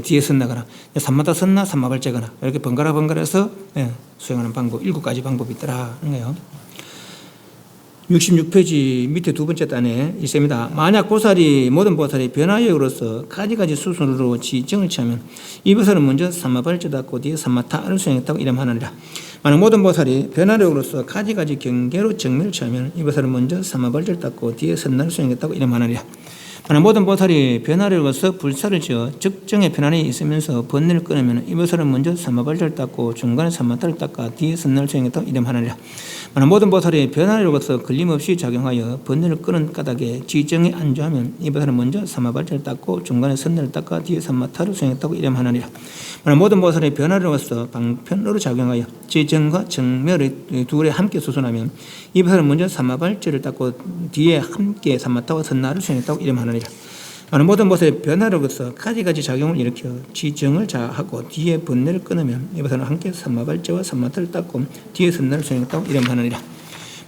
뒤에 선나거나, 삼마타 선나 삼마발제거나, 이렇게 번갈아서 수행하는 방법, 7가지 방법이 있더라 하는 거예요. 66페이지 밑에 두 번째 단에 있습니다. 만약 모든 보살이 변화역으로서 가지가지 수순으로 지정을 취하면 이 보살은 먼저 삼마발제 닦고 뒤에 삼마타를 수행했다고 이름하느니라. 만약 모든 보살이 변화력으로서 가지가지 경계로 정밀을 취하면 이 보살은 먼저 삼마발제를 닦고 뒤에 선나를 수행했다고 이름하느니라. 만약 모든 보살이 변화력으로서 불사를 지어 적정의 변환이 있으면서 번뇌를 끊으면 이 보살은 먼저 삼마발제를 닦고 중간에 삼마타를 닦아 뒤에 선나를 수행했다고 이름하느니라. 만약 모든 보살이 변화력으로서 걸림없이 작용하여 번뇌를 끄는 까닭에 지정에 안주하면 이 보살은 먼저 삼마발제를 닦고 중간에 선나를 닦아 뒤에 삼마타를 수행했다고 이름하느니라. 만약 모든 보살이 변화력으로서 방편으로 작용하여 지정과 정멸의 둘에 함께 수순하면 이 보살은 먼저 삼마발제를 닦고 뒤에 함께 삼마타와 선나를 수행했다고 이름하느니라. 만약 모든 보살이 변화력으로서 가지가지 작용을 일으켜 지정을 자하고 뒤에 번뇌를 끊으면 이 보살은 함께 삼마발제와 삼마타를 닦고 뒤에 선나를 수행했다고 이름하느니라.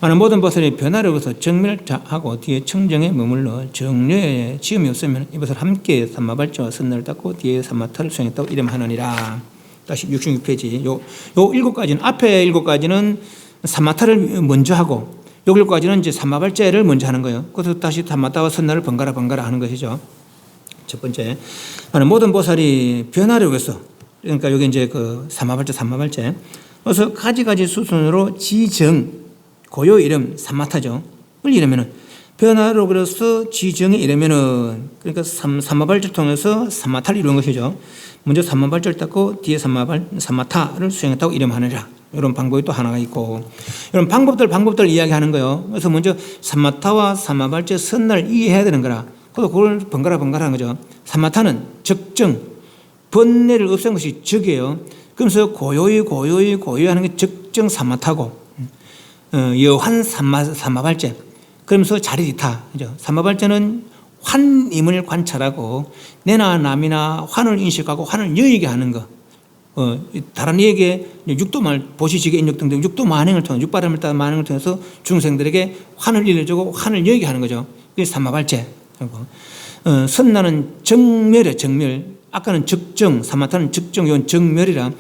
만약 모든 보살이 변화력으로서 정멸을 자하고 뒤에 청정에 머물러 정료에 지음이 없으면 이 보살 함께 삼마발제와 선나를 닦고 뒤에 삼마타를 수행했다고 이름하느니라. 다시 66페이지. 요 7가지는, 앞에 7가지는 삼마타를 먼저 하고, 요 7가지는 이제 삼마발제를 먼저 하는 거예요. 그래서 다시 삼마타와 선나를 번갈아 하는 것이죠. 첫 번째, 모든 보살이 변화력에서, 그러니까 여기 이제 그 삼마발제. 그래서 가지가지 수순으로 지정, 고요 이름 삼마타죠. 을 이르면은 변화력으로서 지정에 이르면은, 그러니까 삼마발제를 통해서 삼마타를 이루는 것이죠. 먼저 삼마발제를 닦고 뒤에 삼마타를 수행했다고 이름하느니라. 이런 방법이 또 하나가 있고, 이런 방법들 이야기하는 거예요. 그래서 먼저 삼마타와 삼마발제 선나를 이해해야 되는 거라. 그래서 그걸 번갈아 하는 거죠. 삼마타는 적정, 번뇌를 없앤 것이 적이에요. 그러면서 고요히 하는 게 적정 삼마타고, 여환 삼마발제. 그러면서 자리리타. 그죠? 삼마발제는 환임을 관찰하고 내나 남이나 환을 인식하고 환을 여의게 하는 거. 다른 얘기에 육도말, 보시지계 인력 등등 육도 만행을 통해, 육바람을 따른 만행을 통해서 중생들에게 환을 일러주고 환을 여의게 하는 거죠. 그게 삼마발제. 선나는 정멸이에요, 정멸. 아까는 적정, 삼마타는 적정, 이건 정멸이라.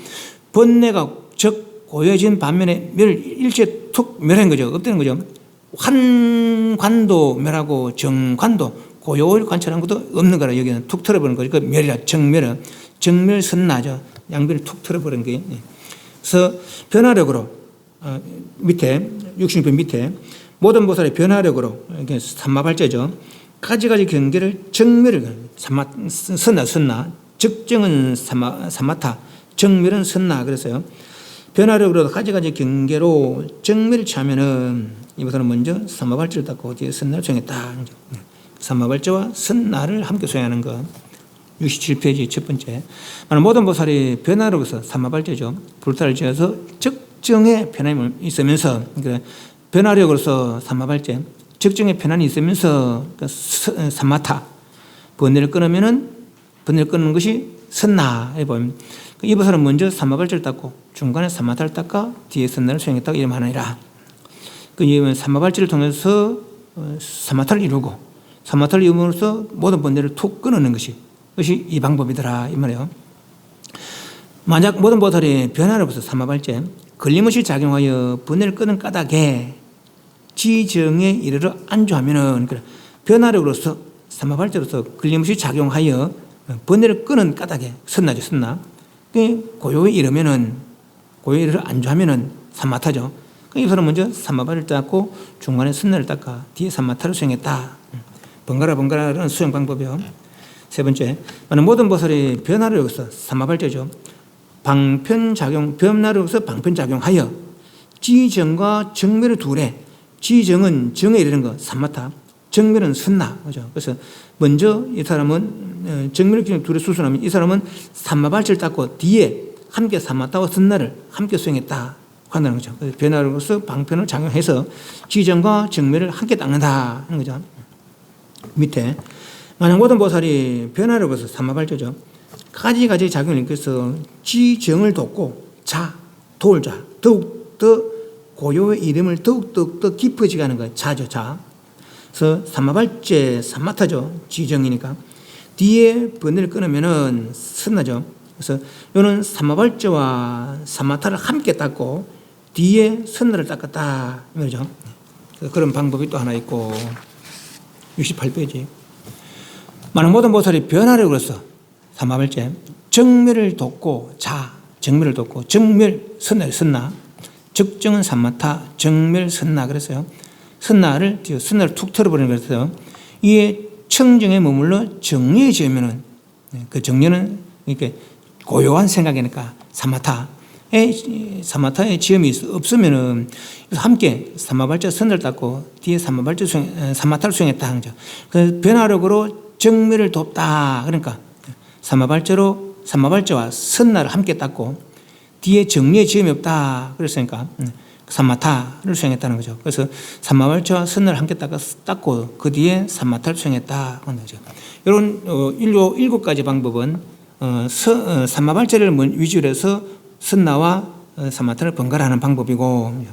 번뇌가 고여진 반면에 일체 툭 멸한 거죠. 없다는 거죠. 환관도 멸하고 정관도 고요를 관찰한 것도 없는 거라. 여기는 툭 털어버리는 거죠. 그 멸이라, 정멸 선나죠. 양변을 툭 털어버린 게. 그래서 변화력으로, 밑에, 66편 밑에, 모든 보살의 변화력으로, 이게 삼마발제죠. 가지가지 경계를 정멸을, 선나, 적정은 삼마타, 정멸은 선나. 그래서요. 변화력으로 가지가지 경계로 정멸을 취하면은 이 보살은 먼저 삼마발제를 닦고 뒤에 선나를 수행했다. 삼마발제와 선나를 함께 수행하는 것. 67페이지 첫 번째. 모든 보살이 변화력으로서 삼마발제죠. 불타를 지어서 적정의 편안이 있으면서, 그러니까 변화력으로서 삼마발제, 적정의 편안이 있으면서 삼마타, 번뇌를 끊는 것이 선나에 보면, 이 보살은 먼저 삼마발제를 닦고 중간에 삼마타를 닦아 뒤에 선나를 수행했다고 이름하느니라. 그 삼마발제를 통해서 삼마타를 이루고 삼마타를 이루므로써 모든 번뇌를 툭 끊어내는 것이 이 방법이더라 이 말이에요. 만약 모든 보살이 변화로부터 삼마발제 걸림없이 작용하여 번뇌를 끊는 까닭에 지정에 이르러 안주하면은 변화력으로서 삼마발제로서 걸림없이 작용하여 번뇌를 끊는 까닭에 선나죠, 선나. 고요에 이르면은, 고요에 이르러 안주하면은 삼마타죠. 이 사람은 먼저 삼마발을 닦고 중간에 선나를 닦아 뒤에 삼마타를 수행했다. 번갈아라는 수행 방법이요. 세 번째, 모든 보살이 변화력으로서 삼마발제죠. 변화력으로서 방편작용하여 지정과 정멸의 둘에, 지정은 정에 이르는 거, 삼마타, 정멸은 선나. 그죠? 그래서 먼저 이 사람은 정멸의 기준 둘에 수순하면 이 사람은 삼마발제를 닦고 뒤에 함께 삼마타와 선나를 함께 수행했다. 한다는 거죠. 변화로서 방편을 작용해서 지정과 정멸을 함께 닦는다 하는 거죠. 밑에 만약 모든 보살이 변화로서 삼마발조죠. 가지가지 작용을 일으켜서 지정을 돕고 돌자 더욱 더 고요의 이름을 더욱 깊어지게 하는 거예요. 자죠. 그래서 삼마발제 삼마타죠. 지정이니까 뒤에 번뇌를 끊으면은 선나죠. 그래서 이거는 삼마발제와 삼마타를 함께 닦고 뒤에 선나를 닦았다 이 말이죠. 그런 방법이 또 하나 있고 68페이지 만약 모든 보살이 변화를 그래서 삼마발제 정멸을 돕고 정멸을 돕고 정멸 선나 적정은 삼마타 정멸 선나 그랬어요. 선나를 툭 털어버리는 거였어요. 이에 청정에 머물러 정리에 지으면은 그 정리는 이렇게 고요한 생각이니까 삼마타의 지음이 없으면은 함께 삼마발자 선을 닦고 뒤에 삼마타를 수행했다 하는 거죠. 그 변화력으로 정멸을 돕다 그러니까 삼마발자와 선나를 함께 닦고 뒤에 정리에 지음이 없다 그랬으니까 삼마타를 수행했다는 거죠. 그래서 삼마발자와 선나를 함께 닦고 그 뒤에 삼마타를 수행했다 하는 거죠. 이런 7가지 방법은 삼마발자를 위주로 해서 선나와 삼마타를 번갈아 하는 방법이고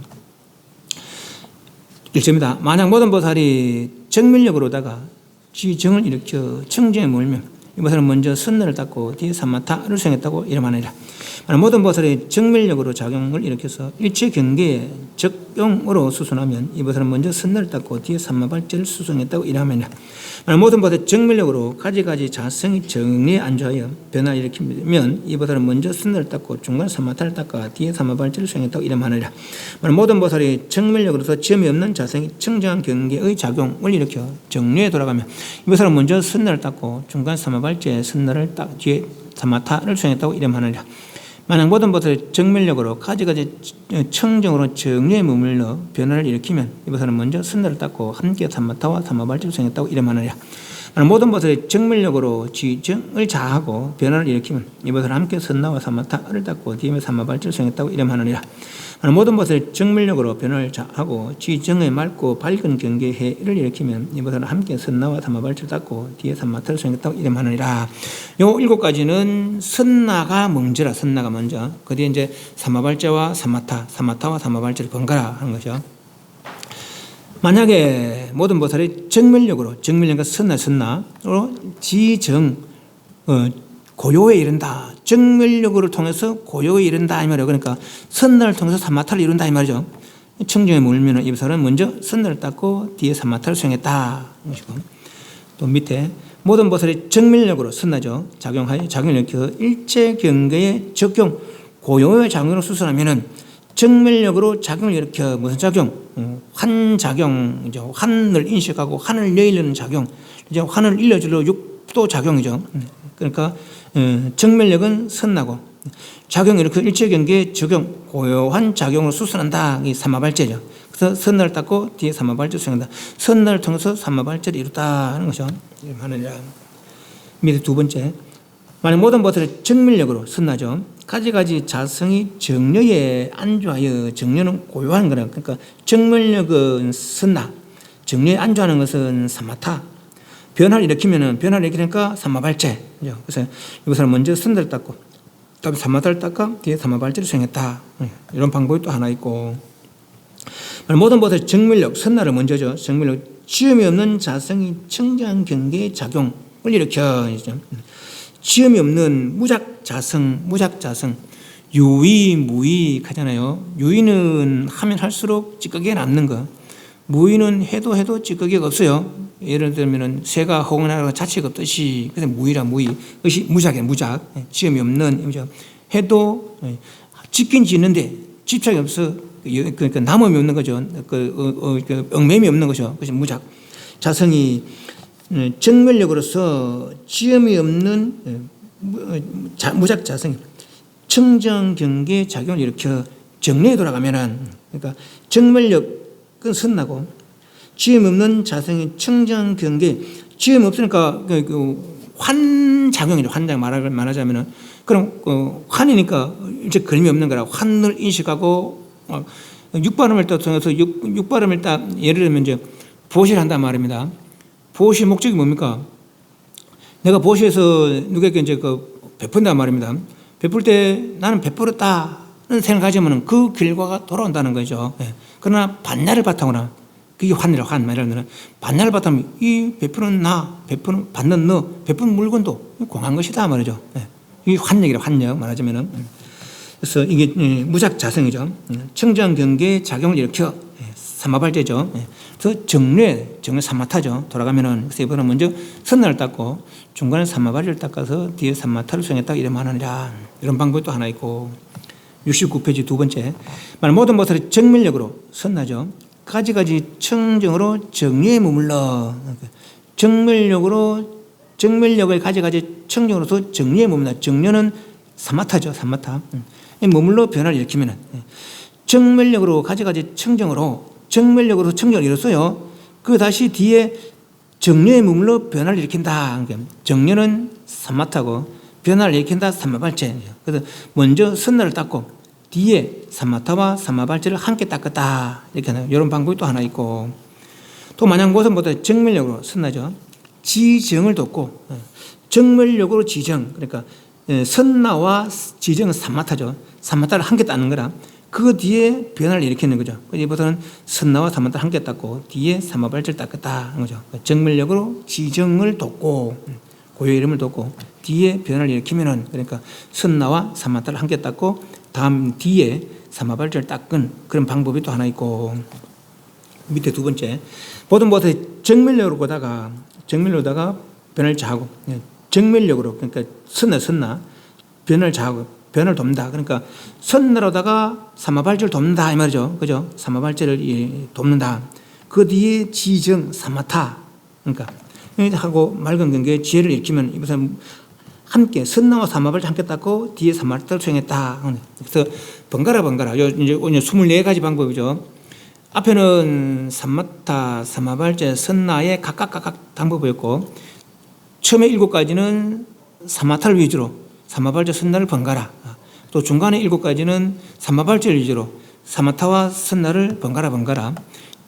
1점이다. 만약 모든 보살이 정멸력으로다가 지정을 일으켜 청정에 몰면 이 보살은 먼저 선나를 닦고 뒤에 삼마타를 수행했다고 이름하느니라. 모든 보살이 정멸력으로 작용을 일으켜서 일체 경계에 적용으로 수순하면 이 보살은 먼저 선나를 닦고 뒤에 삼마발제를 수순했다고 이름하느니라. 모든 보살이 정멸력으로 가지가지 자성이 정리에 안주하여 변화를 일으키면 이 보살은 먼저 선나를 닦고 중간 삼마타를 닦아 뒤에 삼마발제를 수행했다고 이름하느니라. 모든 보살이 정멸력으로서 지음이 없는 자성이 청정한 경계의 작용을 일으켜 정리에 돌아가면 이 보살은 먼저 선나를 닦고 중간 삼마발제 선나를 닦 뒤에 삼마타를 수행했다고 이름하느니라. 만약 모든 보살이 정멸력으로 가지가지 청정으로 정리에 머물러 변화를 일으키면 이 보살은 먼저 선나를 닦고 함께 삼마타와 삼마발제를 수행했다고 이름하느니라. 만약 모든 보살이 정멸력으로 지정을 자하고 변화를 일으키면 이 보살은 함께 선나와 삼마타를 닦고 뒤에 삼마발제를 수행했다고 이름하느니라. 모든 보살이 정멸력으로 변화를 자하고 지정에 맑고 밝은 경계해를 일으키면 이 보살은 함께 선나와 삼마발제를 닦고 뒤에 삼마타를 수행했다고 이름하느니라. 요 7가지는 선나가 먼저 그 뒤에 이제 삼마발제와 삼마타와 삼마발제를 번갈아 하는 거죠. 만약에 모든 보살이 정멸력과 선나로 지정 고요에 이른다. 정멸력을 통해서 고요에 이른다 이 말이에요. 그러니까 선나를 통해서 삼마타를 이룬다 이 말이죠. 청정에 몰면 이 보살은 먼저 선나를 닦고 뒤에 삼마타를 수행했다. 또 밑에 모든 보살이 정멸력으로 선나죠. 작용을 일으켜 일체 경계에 적용 고요의 작용으로 수순하면은 정멸력으로 작용을 일으켜 무슨 작용? 환작용이죠. 환을 인식하고 환을 여의려는 작용. 이제 환을 일러주려 육도 작용이죠. 그러니까 정멸력은 선나고 작용을 일으켜 일체 경계에 적용 고요한 작용으로 수순한다. 이 삼마발제죠. 그래서 선나를 닦고 뒤에 삼마발제를 수행한다. 선나를 통해서 삼마발제를 이뤘다 하는 것이죠. 밑에 2번째. 만약 모든 보살이 정멸력으로 선나죠. 가지가지 자성이 정려에 안주하여 정려는 고요한 거라. 그러니까 정멸력은 선나, 정려에 안주하는 것은 삼마타. 변화를 일으키니까 삼마발제. 그래서 이것을 먼저 선나를 닦고 그다음에 삼마타를 닦아 뒤에 삼마발제를 수행했다. 이런 방법이 또 하나 있고. 모든 보살이 정멸력, 선나를 먼저죠. 정멸력, 지음이 없는 자성이 청정한 경계의 작용을 일으켜. 지음이 없는 무작자성, 유의, 무의 하잖아요. 유의는 하면 할수록 찌꺼기가 남는 거. 무의는 해도 찌꺼기가 없어요. 예를 들면 새가 허공나라가 자체가 없듯이 그래서 무의. 그것이 무작. 지음이 없는 해도 짓긴 짓는데 집착이 없어. 그러니까 남음이 없는 거죠. 얽매임이 없는 거죠. 그것이 무작. 자성이 정멸력으로서 지음이 없는 무작 자성이 청정 경계 작용을 일으켜 정리에 돌아가면은 그러니까 정멸력은 선나고 지음 없는 자성이 청정 경계 지음 없으니까 환작용이죠. 환작 말하자면은 그럼 환이니까 이제 걸림이 없는 거라 환을 인식하고 육발음을 또 통해서 육발음을 딱 예를 들면 이제 보시를 한단 말입니다. 보시 목적이 뭡니까? 내가 보시에서 누구에게 이제 베푼단 말입니다. 베풀 때 나는 베풀었다는 생각을 가지면 그 결과가 돌아온다는 거죠. 예. 그러나 반야를 바탕으로 그게 환이라고 말하면 반야를 바탕으로 이 베푸는 나, 베푸는 받는 너, 베푸는 물건도 공한 것이다 말이죠. 예. 이게 환력이라 환력 말하자면은. 그래서 이게 무작자성이죠. 청정 경계의 작용을 일으켜 삼마발제죠. 그래서 정례 삼마타죠. 돌아가면은 그래서 이번에 먼저 선날을 닦고 중간에 삼마발제를 닦아서 뒤에 삼마타를 수행했다 이러면 하느니라. 이런 방법이 또 하나 있고 69페이지 두 번째 모든 보살이 정밀력으로 선나죠. 가지가지 청정으로 정리에 머물러 정밀력을 가지가지 청정으로서 정리에 머물러 정려는 삼마타죠. 삼마타. 머물러 변화를 일으키면은 정밀력으로 가지가지 청정으로 청정을 이뤘어요. 그 다시 뒤에 정려에 머물러 변화를 일으킨다. 정려는 삼마타고 변화를 일으킨다 삼마발제. 그래서 먼저 선날을 닦고 뒤에 삼마타와 삼마발제를 함께 닦았다. 이렇게 하는 이런 방법이 또 하나 있고 또 만약 무엇보다 정밀력으로 선나죠. 지정을 돕고 정밀력으로 지정 그러니까 선나와 지정은 삼마타죠. 삼마타를 함께 닦는 거라. 그 뒤에 변화를 일으키는 거죠. 이보다는 선나와 삼마타를 함께 닦고 뒤에 삼마발제를 닦았다 하는 거죠. 정밀력으로 지정을 돕고 고유 이름을 돕고 뒤에 변화를 일으키면은 그러니까 선나와 삼마타를 함께 닦고 다음 뒤에 삼마발제를 닦은 그런 방법이 또 하나 있고 밑에 두 번째 보통 정밀력으로다가 변화를 자하고 정밀력으로 그러니까 선나 변화를 자하고 변화를 돕는다. 그러니까 선나로다가 삼마발제를 돕는다 이 말이죠. 그죠? 삼마발제를 돕는다. 그 뒤에 지정 삼마타 그러니까 하고 맑은 경계에 지혜를 일으키면 이것은 함께 선나와 삼마발제 함께 닦고 뒤에 삼마타를 수행했다. 그래서 번갈아 이제 24가지 방법이죠. 앞에는 삼마타, 삼마발제, 선나의 각각 방법이었고 처음에 7가지는 삼마타를 위주로 삼마발제, 선나를 번갈아 또 중간에 7가지는 삼마발제를 위주로 삼마타와 선나를 번갈아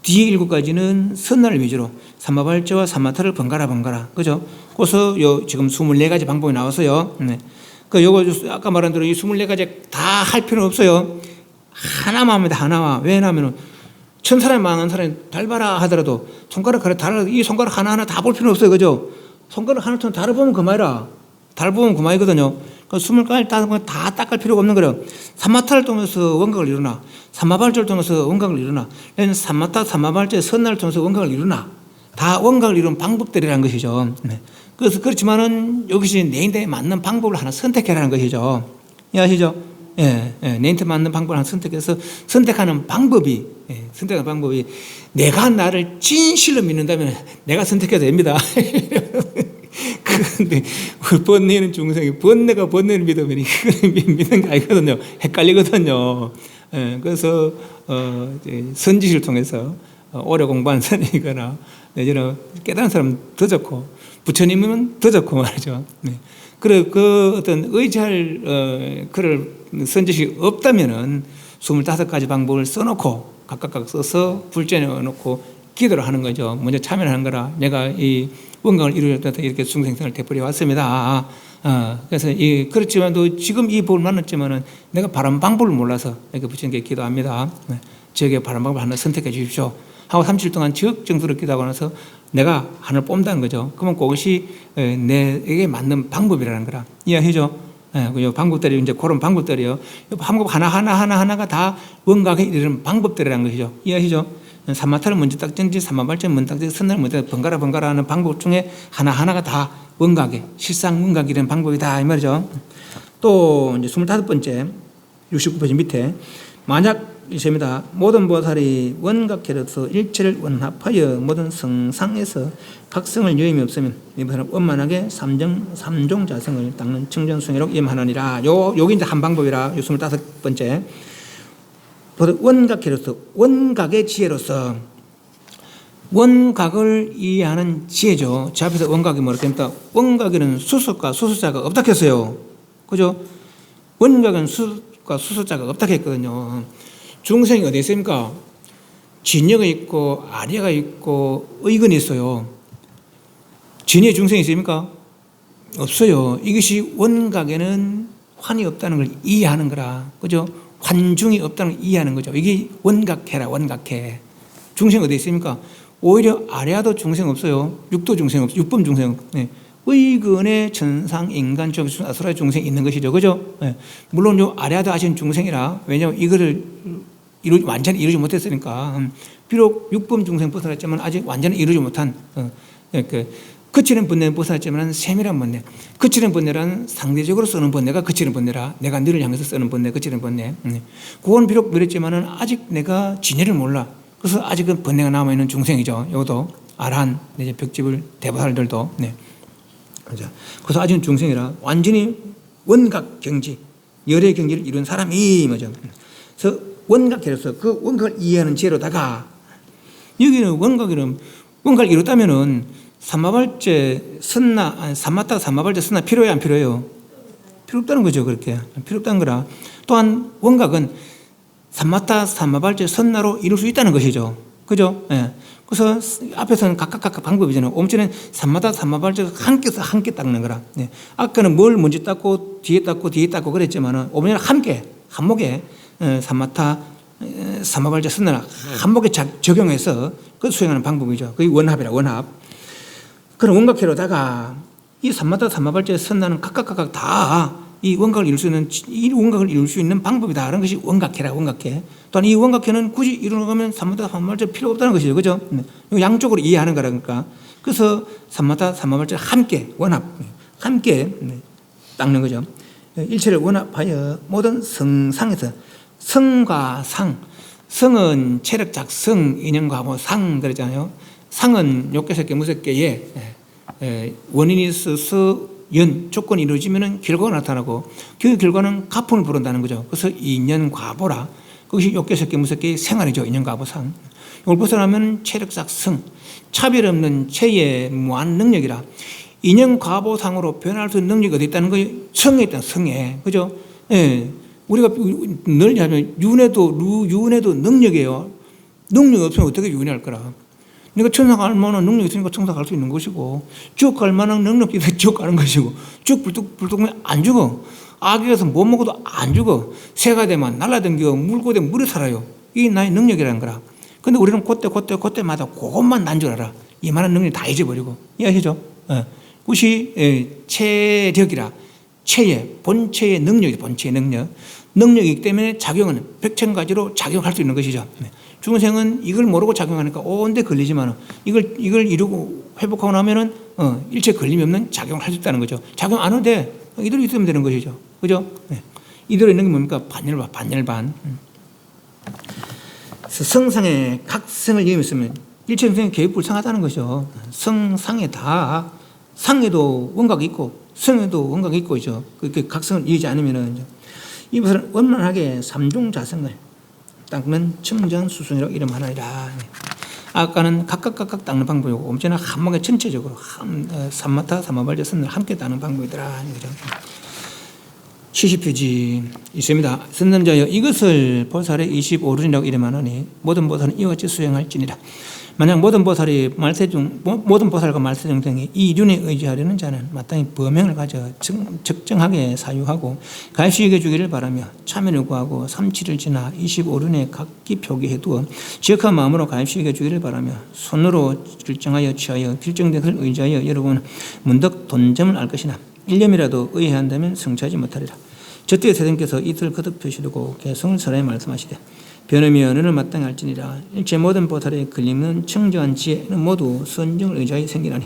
뒤에 7가지는 선나를 위주로 삼마발제와 삼마타를 번갈아 그죠? 그래서 지금 24가지 방법이 나와서요. 네. 요거 아까 말한 대로 이 24가지 다 할 필요는 없어요. 하나만 합니다. 하나만. 왜냐하면 1000사람이 많은 사람이 달봐라 하더라도 손가락 하나 달아도 이 손가락 하나하나 다 볼 필요는 없어요. 그죠? 손가락 하나 달아보면 그만이라. 달아보면 그만이거든요. 그 20가지 다 닦을 필요가 없는 거예요. 삼마타를 통해서 원각을 이루나 삼마발제를 통해서 원각을 이루나 삼마타, 삼마발제, 선나를 통해서 원각을 이루나 다 원각을 이루는 방법들이라는 것이죠. 네. 그래서 그렇지만은 여기서 내인데 맞는 방법을 하나 선택해라는 것이죠. 이해하시죠? 내인데 맞는 방법을 하나 선택해서 선택하는 방법이 내가 나를 진실로 믿는다면 내가 선택해도 됩니다. 그런데 번뇌는 중생이 번뇌가 번뇌를 믿으면 이거는 믿는 게 아니거든요. 헷갈리거든요. 그래서 선지시를 통해서 오래 공부한 사람이거나 내지는 깨달은 사람은 더 좋고 부처님은 더 좋고 말이죠. 그 어떤 의지할 그럴 선지시 없다면은 25가지 방법을 써놓고 각각 써서 불전에 넣어놓고 기도를 하는 거죠. 먼저 참여를 하는 거라 내가 이 원각을 이루었다 이렇게 중생생을 되풀이 왔습니다. 그래서 그렇지만도 지금 이 복을 만났지만은 내가 바른 방법을 몰라서 이렇게 부처님께 기도합니다. 저에게 바른 방법을 하나 선택해 주십시오. 하고 37 동안 적정스럽게 기도하고 나서 내가 하나를 뽑는다는 거죠. 그러면 그것이 내게 맞는 방법이라는 거라. 이해하시죠? 그 방법들이 이제 그런 방법들이요. 방법 하나가 다 원각에 이르는 방법들이라는 것이죠. 이해하시죠? 삼마타를 먼저 닦든지 삼마발제를 먼저 닦든지 선나를 먼저 번갈아 하는 방법 중에 하나가 다 원각에 실상 원각이라는 방법이다 이 말이죠. 또 이제 25번째 69페이지 밑에 만약 이십니다. 모든 보살이 원각해로서 일체를 원합하여 모든 성상에서 각성을 여임이 없으면 이보다는 원만하게 삼종 자성을 닦는 청정수행으로 임하느니라. 요게 이제 한 방법이라. 요 25번째. 원각해로서 원각의 지혜로서 원각을 이해하는 지혜죠. 제 앞에서 원각이 뭐랄까? 원각에는 수수과 수수자가 없다 했어요. 그죠? 원각은 수수과 수수자가 없다 했거든요. 중생이 어디 있습니까? 진여가 있고 아려가 있고 의근이 있어요. 진여 중생이 있습니까? 없어요. 이것이 원각에는 환이 없다는 걸 이해하는 거라. 그죠? 환중이 없다는 걸 이해하는 거죠. 이게 원각해라, 원각해. 중생 어디 있습니까? 오히려 아래아도 중생 없어요. 육도 중생 없어요. 육범 중생. 네. 의근의 천상, 인간, 아수라의 중생이 있는 것이죠. 그죠? 네. 물론 요 아래아도 아신 중생이라, 왜냐하면 이거를 완전히 이루지 못했으니까. 비록 육범 중생 벗어났지만 아직 완전히 이루지 못한, 그치는 번뇌는 벗어났지만 세밀한 번뇌. 그치는 번뇌란 상대적으로 쓰는 번뇌가 그치는 번뇌라. 내가 너를 향해서 쓰는 번뇌, 그치는 번뇌. 그건 비록 늘었지만 아직 내가 진리를 몰라. 그래서 아직은 번뇌가 남아있는 중생이죠. 이것도 아라한 이제 벽집을 대보살들도. 네. 그래서 아직은 중생이라 완전히 원각 경지, 열의 경지를 이룬 사람이 뭐죠. 그래서 원각해서 그 원각을 이해하는 지혜로다가 여기는 원각을 이뤘다면은 삼마발제 선나, 삼마타 삼마발제 선나 필요해요, 안 필요해요? 필요 없다는 거죠. 그렇게 필요 없다는 거라. 또한 원각은 삼마타 삼마발제 선나로 이룰 수 있다는 것이죠. 그죠? 예. 그래서 앞에서는 각각 방법이잖아요. om치는 삼마타 삼마발제 함께 닦는 거라. 예. 아까는 뭘 먼저 닦고 뒤에 닦고 그랬지만은 오면은 함께 한목에 삼마타 삼마발제 선나 한목에 적용해서 그 수행하는 방법이죠. 그게 원합이라, 원합. 그런 원각회로다가 이 삼마타 삼마발제 선나는 각각 다 이 원각을 이룰 수 있는 방법이다. 그런 것이 원각회라, 원각회. 또한 이 원각회는 굳이 이루려면 삼마타 삼마발제 필요 없다는 것이죠. 그죠? 양쪽으로 이해하는 거라니까. 그래서 삼마타 삼마발제 함께, 원합, 함께 닦는 거죠. 일체를 원합하여 모든 성상에서 성과 상, 성은 체력작 성, 인연과 상 그러잖아요. 상은 욕계석계 무색계에 원인이 있어서 조건이 이루어지면 결과가 나타나고 그 결과는 가풍을 부른다는 거죠. 그래서 인연과보라. 그것이 욕계석계 무색계의 생활이죠. 인연과보상. 이걸 벗어나면 체력작 성, 차별 없는 체의 무한 능력이라. 인연과보상으로 변할 수 있는 능력이 어디 있다는 거예요? 성에 있다, 성에. 그죠? 예. 우리가 늘 하면 윤회도 능력이에요. 능력이 없으면 어떻게 윤회할 거라. 내가 천사 갈 만한 능력이 있으니까 천사 갈 수 있는 것이고, 쭉 갈 만한 능력이 있으니까 쭉 가는 것이고, 쭉 불뚝불뚝 안 죽어. 악에 가서 못 먹어도 안 죽어. 새가 되면 날아다니고 물고 되면 물에 살아요. 이게 나의 능력이라는 거라. 근데 우리는 그때마다 그것만 난 줄 알아. 이만한 능력 다 잊어버리고. 이해하시죠? 그것이 체력이라. 본체의 능력이죠. 본체의 능력. 능력이기 때문에 작용은 백천가지로 작용할 수 있는 것이죠. 중생은 이걸 모르고 작용하니까 온데 걸리지만 이걸 이루고 회복하고 나면은 일체 걸림이 없는 작용을 할 수 있다는 거죠. 작용 안 하는데 이대로 있으면 되는 것이죠. 그죠? 이대로 있는 게 뭡니까? 반열반. 성상에 각 성을 이으면 일체 중생이 개입불상하다는 것이죠. 성상에 다 상에도 원각이 있고 성에도 원각이 있고 있죠. 그렇게 각성을 이루지 않으면은 이것을 원만하게 삼중자성을 닦는 청정수순이라고 이름하나이다. 아까는 각각 닦는 방법이고 언제나 한목에 전체적으로 삼마타 삼마발제 선을 함께 닦는 방법이더라. 70페이지 있습니다. 선남자여 이것을 보살의 25륜이라고 이름하노니 모든 보살은 이와 같이 수행할지니라. 만약 모든 보살과 말세중생이 이 륜에 의지하려는 자는 마땅히 범행을 가져 적정하게 사유하고 가입시에게 주기를 바라며 참여를 구하고 삼치를 지나 25륜에 각기 표기해 두어 지역한 마음으로 가입시에게 주기를 바라며 손으로 결정하여 취하여 결정된 것을 의지하여 여러분은 문득 돈점을 알 것이나 일념이라도 의해한다면 성취하지 못하리라. 저때에 세상께서 이틀 거듭 표시두고 개성을 설하여 말씀하시되 변음이 언어를 마땅히 할지니라. 일체 모든 보살의 걸림은 청정한 지혜는 모두 선정을 의지하여 생기나니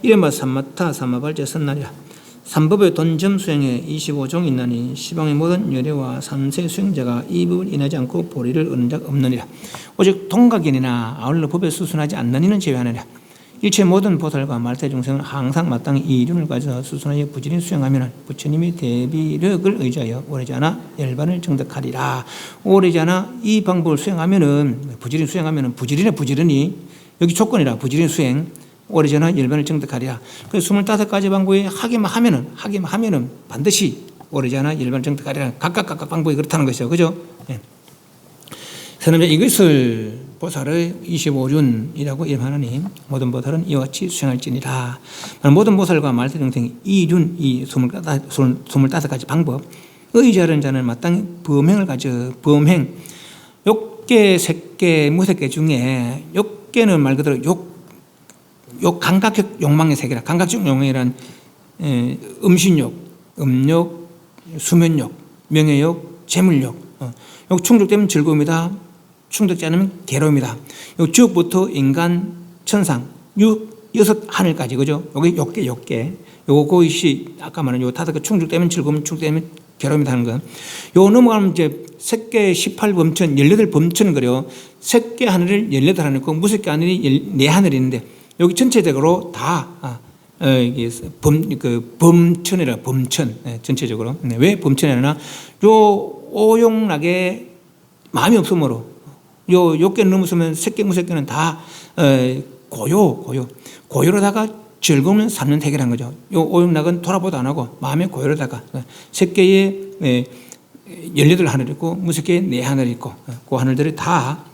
이른바 삼마타 삼마발제 선날이라. 삼법의 돈점 수행에 25종 있나니 시방의 모든 열애와 삼세 수행자가 이 부분 인하지 않고 보리를 얻는 자 없느니라. 오직 동각인이나 아울러 법에 수순하지 않는 이는 제외하느니라. 일체 모든 보살과 말세 중생은 항상 마땅히 이 이름을 가져 수순하여 부지런히 수행하면 부처님의 대비력을 의지하여 오래지 않아 열반을 정득하리라. 오래지 않아 이 방법을 수행하면은 부지런히 여기 조건이라. 부지런히 수행 오래지 않아 열반을 정득하리라. 그래서 25가지 방법에 하기만 하면은 반드시 오래지 않아 열반을 정득하리라. 각각 방법이 그렇다는 것이죠. 그죠? 예. 선언자 이것을 보살의 25륜이라고 이름하노니 모든 보살은 이와 같이 수행할지니라. 모든 보살과 말세중생이 이륜, 이 25가지 방법 의지하는 자는 마땅히 범행을 가져 범행 욕계, 색계, 무색계 중에 욕계는 말 그대로 감각적 욕망의 세계라. 감각적 욕망이란 음신욕, 음욕, 수면욕, 명예욕, 재물욕. 욕 충족되면 즐거움이다. 충족되지 않으면 괴로움이다. 요 지옥부터 인간, 천상, 여섯 하늘까지 그죠? 요게 욕계. 요것이 아까 말한 요 다섯 개 충족되면 즐거움, 충족되면 괴로움이다 하는 거. 요 넘어가면 이제 색계 18범천, 18범천은 그래요. 색계 하늘을 18하늘 있고 무색계 하늘이 4하늘이 있는데 여기 전체적으로 다 이게 범천이라 범천 전체적으로. 왜 범천이라나 요 오용락에 마음이 없으므로 요 욕계를 넘어서면 색계 무색계는 다 고요로다가 즐거움을 삼는 세계란 거죠. 요 오용락은 돌아보도 안 하고 마음의 고요로다가 색계에 18하늘 있고 무색계에 4하늘 있고 그 하늘들이 다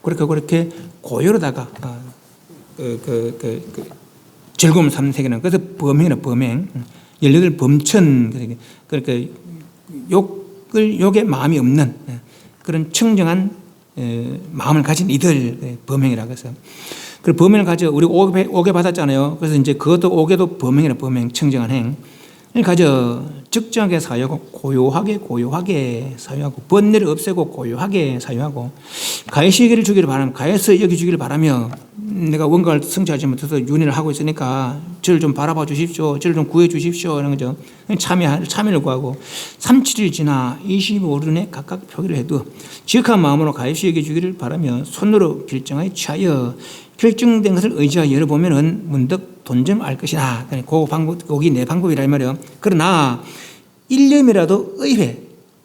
그렇게 고요로다가 즐거움을 삼는 세계는 그래서 범행이나 범행 18범천 그러니까 욕에 마음이 없는 그런 청정한 마음을 가진 이들 범행이라고 해서 그 범행을 가져 우리 5개 받았잖아요. 그래서 이제 그것도 5개도 범행이나 범행 청정한 행을 가져 적정하게 사유하고 고요하게 사유하고 번뇌를 없애고 고요하게 사유하고 가해 시기를 주기를 바라며 가해서 여기주기를 바라며 내가 원가를 성취하지 못해서 윤회를 하고 있으니까 저를 좀 바라봐 주십시오. 저를 좀 구해 주십시오. 이런 거죠. 참여를 구하고 37일 지나 25륜에 각각 표기를 해도 지극한 마음으로 가해시 여기주기를 바라며 손으로 결정하여 취하여 결정된 것을 의지하여 열어보면은 문득 돈점 알 것이다. 그 방법, 거기 내 방법이라 이 말이에요. 그러나 일념이라도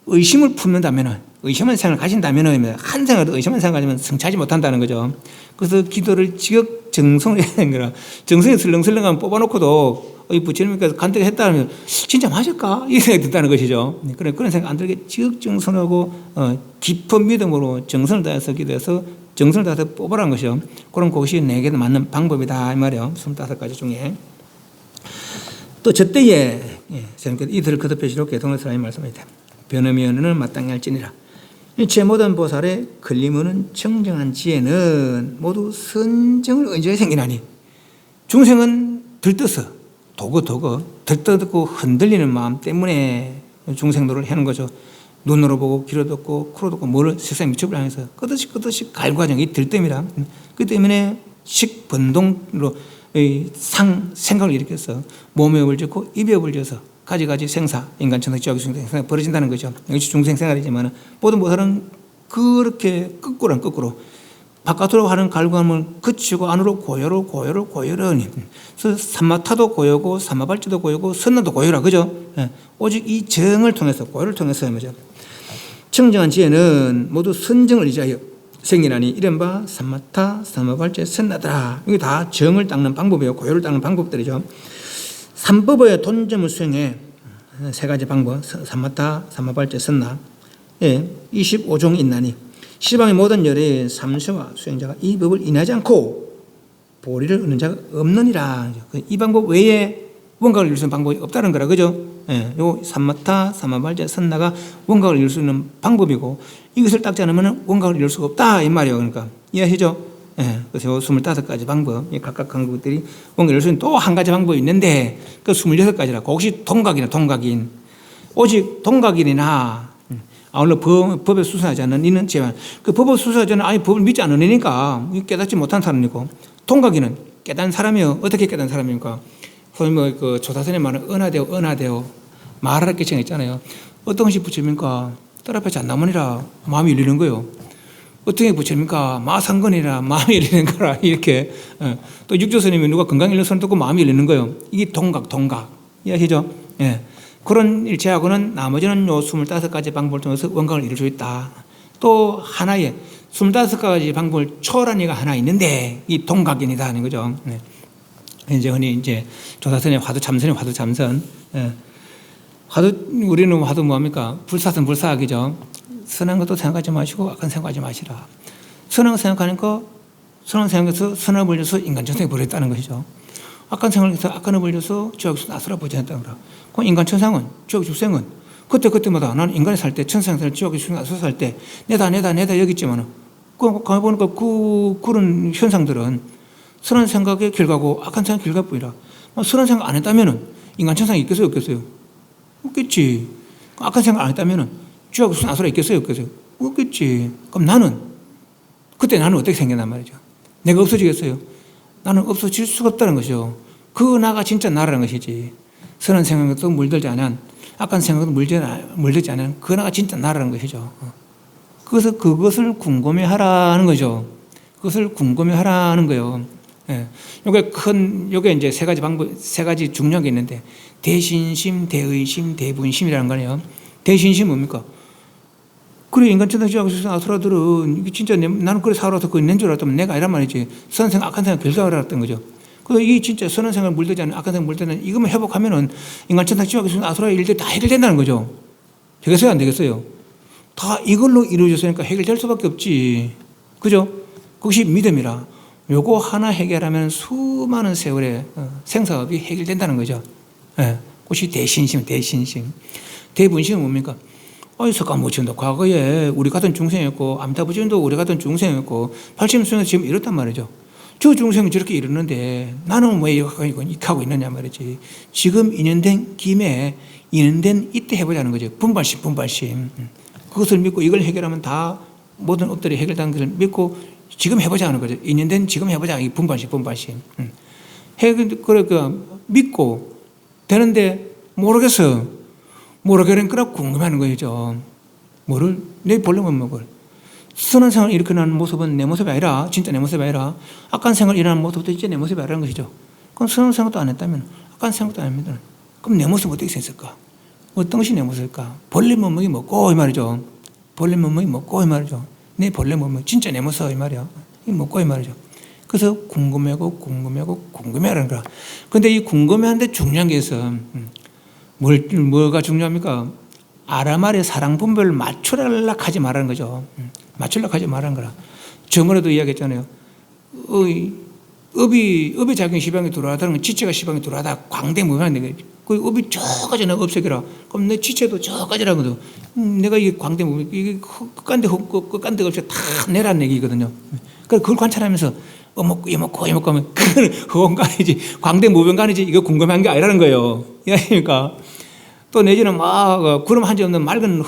의심을 품는다면은 의심한 생각을 가진다면은 한 생각도 의심한 생각을 가지면 성취하지 못한다는 거죠. 그래서 기도를 지극정성으로 해야 되는 거라. 정성이 슬렁슬렁하면 뽑아놓고도 부처님께서 간택을 했다면 진짜 맞을까? 이 생각이 든다는 것이죠. 그런 생각 안 들게 지극정성하고 깊은 믿음으로 정성을 다해서 기도해서 정성을 다해서 뽑아라는 것이죠. 그럼 그것이 내게 맞는 방법이다 이 말이에요. 25가지 중에 또 저때에 이들을 거듭해시로 개통을 하나님 말씀하시되 변함이언은 마땅히 할지니라. 일체 모든 보살의 걸림은 청정한 지혜는 모두 선정을 의지해 생기나니 중생은 들떠서 도거 들떠듣고 흔들리는 마음 때문에 중생도를 하는 거죠. 눈으로 보고 귀로 듣고 코로 듣고 뭐를 세상에 미쳐버려 하면서 끄듯이 갈과정이 들뜸이라. 그 때문에 식번동으로 생각을 일으켜서 몸에 업을 짓고 입에 업을 지어서 가지가지 생사, 인간, 천상, 지옥, 중생 벌어진다는 거죠. 이것이 중생 생활이지만 모든 보살은 그렇게 거꾸로 바깥으로 하는 갈구함을 그치고 안으로 고요하니 그래서 삼마타도 고요고 삼마발자도 고요고 선나도 고요라 그죠? 오직 이 정을 통해서 고요를 통해서 말이죠. 청정한 지혜는 모두 선정을 의지하여 생기나니 이른바 삼마타, 삼마발자, 선나더라. 이게 다 정을 닦는 방법이에요. 고요를 닦는 방법들이죠. 삼법의 돈점을 수행해 3가지 방법 삼마타, 삼마발자, 선나 25종 있나니 시방의 모든 열의 삼세와 수행자가 이 법을 인하지 않고 보리를 얻는 자가 없느니라. 이 방법 외에 원각을 이룰 수 있는 방법이 없다는 거라 그죠? 요 삼마타, 삼마발자, 선나가 원각을 이룰 수 있는 방법이고 이것을 닦지 않으면 원각을 이룰 수가 없다 이 말이에요. 그러니까 이해하시죠? 그래서 25가지 방법 각각 방법들이 원각을 이룰 수 있는 또 한 가지 방법이 있는데 그 26가지라. 그것이 동각인 오직 동각인이나 아울러 법에 수사하지 않는 이는 제발 그 법을 수사하지 않는 아니 법을 믿지 않으니까 깨닫지 못한 사람이고 동각인은 깨닫는 사람이요. 어떻게 깨닫는 사람입니까? 소위 그 조사선에 말하는 은하되어 말하라 깨칭 있잖아요. 어떤 것이 부처입니까? 떨앞에서 안 나무니라 마음이 열리는 거예요. 어떤 게 부처입니까? 마상건이라 마음이 열리는 거라 이렇게. 또 육조스님이 누가 건강 일로 손 듣고 마음이 열리는 거예요. 이게 동각 이해하시죠? 그런 일체하고는 나머지는 요 25가지 방법을 통해서 원각을 이룰 수 있다. 또 하나의 25가지 방법을 초월한 이가 하나 있는데 이 동각인이다 하는 거죠. 이제 흔히 이제 조사선의 화두참선이 화두참선. 우리는 화두 뭐합니까? 불사선 불사학이죠. 선한 것도 생각하지 마시고 악한 생각하지 마시라. 선한 거 생각하니까 선한 생각에서 선한 을 벌려서 인간 천상에 버렸다는 것이죠. 악한 생각에서 악한 을 벌려서 지옥에서 나서라 보지않았다는 거라. 그럼 인간 천상은 지옥 출생은 그때마다 나는 인간이 살 때 천상 살 지옥에 나서 살 때 내다 여기 있지만은 가보니까 그런 현상들은 선한 생각의 결과고 악한 생각의 결과뿐이라. 선한 생각 안 했다면은 인간 천상에 있겠어요, 없겠어요? 없겠지. 악한 생각 안 했다면은 지옥에 나서라 있겠어요, 없겠어요? 없겠지. 그럼 그때 나는 어떻게 생겼단 말이죠? 내가 없어지겠어요? 나는 없어질 수가 없다는 것이죠. 그 나가 진짜 나라는 것이지. 선한 생각도 물들지 않은, 악한 생각도 물들지 않은 그 나가 진짜 나라는 것이죠. 그래서 그것을 궁금해하라는 거죠. 그것을 궁금해하라는 거예요. 예. 요게 이제 세 가지 중요한 게 있는데, 대신심, 대의심, 대분심이라는 거네요. 대신심 뭡니까? 그래, 인간 천상 지옥에서 아수라들은 이게 진짜 나는 그래 살아서 그거 있는 줄 알았다면 내가 아니란 말이지. 선한 생각, 악한 생각 결정을 알았던 거죠. 그래서 이게 진짜 선한 생각을 물들지 않는 악한 생각을 물들지 않는 이것만 회복하면은 인간 천상 지옥에서 아수라의 일들이 다 해결된다는 거죠. 되겠어요? 안 되겠어요? 다 이걸로 이루어졌으니까 해결될 수밖에 없지. 그죠? 그것이 믿음이라. 요거 하나 해결하면 수많은 세월의 생사업이 해결된다는 거죠. 예. 그것이 대신심. 대분심은 뭡니까? 석가모치도 과거에 우리 같은 중생이었고, 아미타부전도 우리 같은 중생이었고, 팔심수는 지금 이렇단 말이죠. 저 중생은 저렇게 이러는데 나는 왜 이렇게 하고 있느냐 말이지. 지금 인연된 김에 인연된 이때 해보자는 거죠. 분발심. 그것을 믿고 이걸 해결하면 다 모든 업들이 해결되는 것을 믿고 지금 해보자는 거죠. 인연된 지금 해보자. 이 분발심. 그러니까 믿고 되는데 모르겠으니까 궁금해하는 거죠. 내 본래는 뭘. 선한 생활을 일으키는 모습은 내 모습이 아니라, 진짜 내 모습이 아니라, 악한 생활을 일어나는 모습도 진짜 내 모습이 아니라는 것이죠. 그럼 선한 생활도 안 했다면, 악한 생활도 안 합니다. 그럼 내 모습은 어떻게 생겼을까? 어떤 것이 내 모습일까? 벌레 몸무게 먹고, 이 말이죠. 벌레 몸무게 먹고, 이 말이죠. 내 벌레 몸무게, 진짜 내 모습, 이 말이야. 이 먹고, 이 말이죠. 그래서 궁금해하라는 거야. 근데 이 궁금해하는데 중요한 게 있어. 뭐가 중요합니까? 아라말의 사랑 분별을 맞추려고 하지 말라는 거죠. 맞추려고 하지 말라는 거라. 저번에도 이야기했잖아요. 업의 작용이 시방에 들어가다는 건 지체가 시방에 들어가다 광대무변한 그 업이 저까지 내가 없애기라. 그럼 내 지체도 저까지라거든. 내가 이게 광대무변, 이게 끝간데가 없이 다 내라는 얘기거든요. 그래서 그걸 관찰하면서 이먹고 하면 그건 허공간이지, 광대무변간이지, 이거 궁금한 게 아니라는 거예요. 이해하십니까? 또 내지는 막 구름 한 점 없는 맑은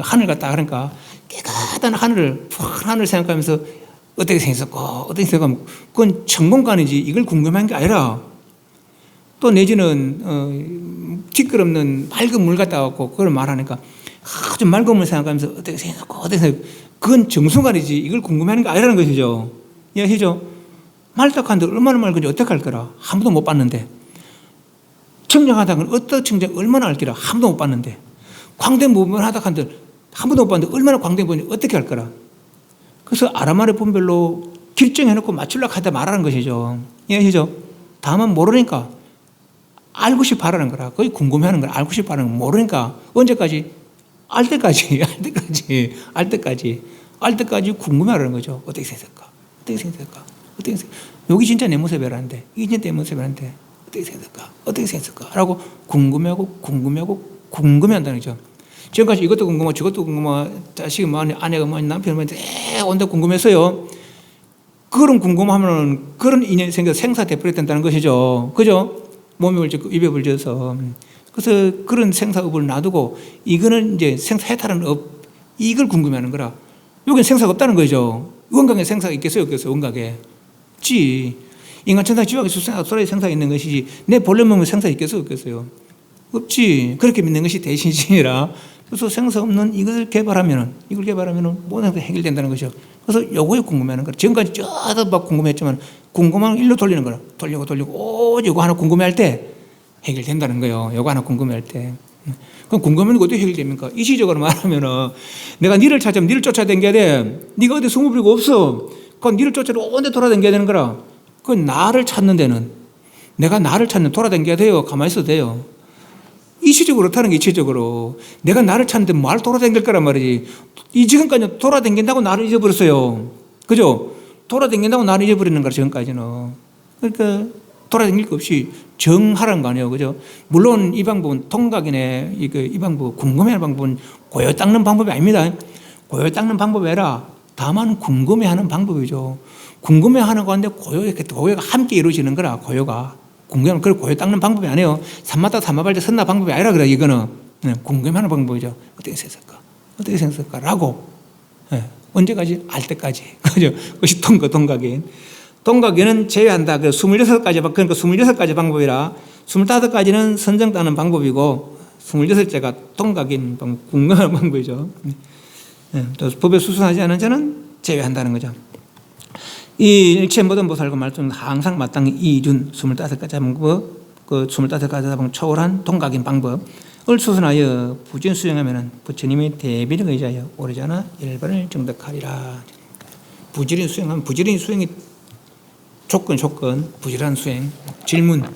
하늘 같다 그러니까 깨끗한 하늘을 생각하면서 어떻게 생겼고 그건 천공간이지 이걸 궁금한 게 아니라, 또 내지는 티끌없는 맑은 물 같다 갖고 그걸 말하니까 아주 맑은 물 생각하면서 어떻게 생겼고 그건 정수간이지 이걸 궁금해하는 게 아니라는 것이죠. 이해하시죠? 말딱한데 얼마나 맑은지 어떻게 할 거라. 한 번도 못 봤는데. 청량하다는 건 어떤 청량 얼마나 알기라. 한 번도 못 봤는데. 광대무변하다 한들 한 번도 못 봤는데 얼마나 광대무변이 어떻게 할 거라. 그래서 아라말의 분별로 결정해놓고 맞추려고 하다 말하는 것이죠. 이해하시죠? 다만 모르니까 알고 싶어 하라는 거라. 거의 궁금해하는 거라. 알고 싶어 하는 거 모르니까 언제까지? 알 때까지 궁금해하라는 거죠. 어떻게 생겼을까? 여기 진짜 내 모습이라는데, 이게 진짜 내 모습이라는데 어떻게 생겼을까? 라고 궁금해한다는 거죠. 지금까지 이것도 궁금하고 저것도 궁금하고 자식이 뭐하니, 아내가 뭐하니, 남편이 뭐하니 온다 궁금해서요. 그런 궁금하면 그런 인연이 생겨서 생사대풀이 된다는 것이죠. 그죠? 몸에 불지고 입에 불져서. 그래서 그런 생사업을 놔두고 이거는 이제 생사해탈하는 업, 이걸 궁금해하는 거라. 여기는 생사가 없다는 거죠. 원각에 생사가 있겠어요, 없겠어요? 원각에. 인간 천상 지옥에 수소라의 생사가 있는 것이지 내 본래 몸에 생사가 있겠어요, 없겠어요? 없지. 그렇게 믿는 것이 대신심이라. 그래서 생사 없는 이걸 개발하면은 모든 것이 해결된다는 것이죠. 그래서 요거에 궁금해하는 거라. 지금까지 저도 막 궁금했지만 궁금한 일로 돌리는 거라. 돌리고 요거 하나 궁금해할 때 해결된다는 거예요. 요거 하나 궁금해할 때. 그럼 궁금한 거 어떻게 해결됩니까? 이시적으로 말하면은 내가 니를 찾으면 니를 쫓아다녀야 돼. 니가 어디 숨어버리고 없어. 그건 니를 쫓아서 온데 돌아다녀야 되는 거라. 그건 나를 찾는 데는 내가 나를 찾는 돌아다녀야 돼요. 가만히 있어도 돼요. 이치적으로 타는 게 이치적으로. 내가 나를 찾는데 말 돌아다닐 거란 말이지. 이 지금까지 돌아다닌다고 나를 잊어버렸어요. 그죠? 돌아다닌다고 나를 잊어버리는 거라, 지금까지는. 그러니까 돌아다닐 거 없이 정하라는 거 아니에요. 그죠? 물론 이 방법은 통각이네. 이 방법, 궁금해하는 방법은 고요 닦는 방법이 아닙니다. 고요 닦는 방법이 아니라 다만 궁금해하는 방법이죠. 궁금해하는 가운데 고요가 함께 이루어지는 거라, 고요가. 궁금하면 그걸 고요 닦는 방법이 아니에요. 산마다 산마발자 선나 방법이 아니라 그래, 이거는. 궁금해하는 방법이죠. 어떻게 생겼을까? 어떻게 생겼을까라고. 언제까지? 알 때까지. 그죠? 그것이 통각인. 통각인은 제외한다. 26가지, 그러니까 26가지 방법이라 25가지는 선정 따는 방법이고 26제가 통각인, 궁금한 방법이죠. 또 법에 수순하지 않은 자는 제외한다는 거죠. 이 일체 모든 보살과 말씀 항상 마땅히 이준 25가지 방법, 그 25가지 방법 초월한 통각인 방법을 수순하여 부진 수행하면은 부처님이 대비를 의지하여 오래잖아 일반을 정득하리라. 부지런 수행하면 부지런 수행이 조건, 부지런한 수행, 질문. 요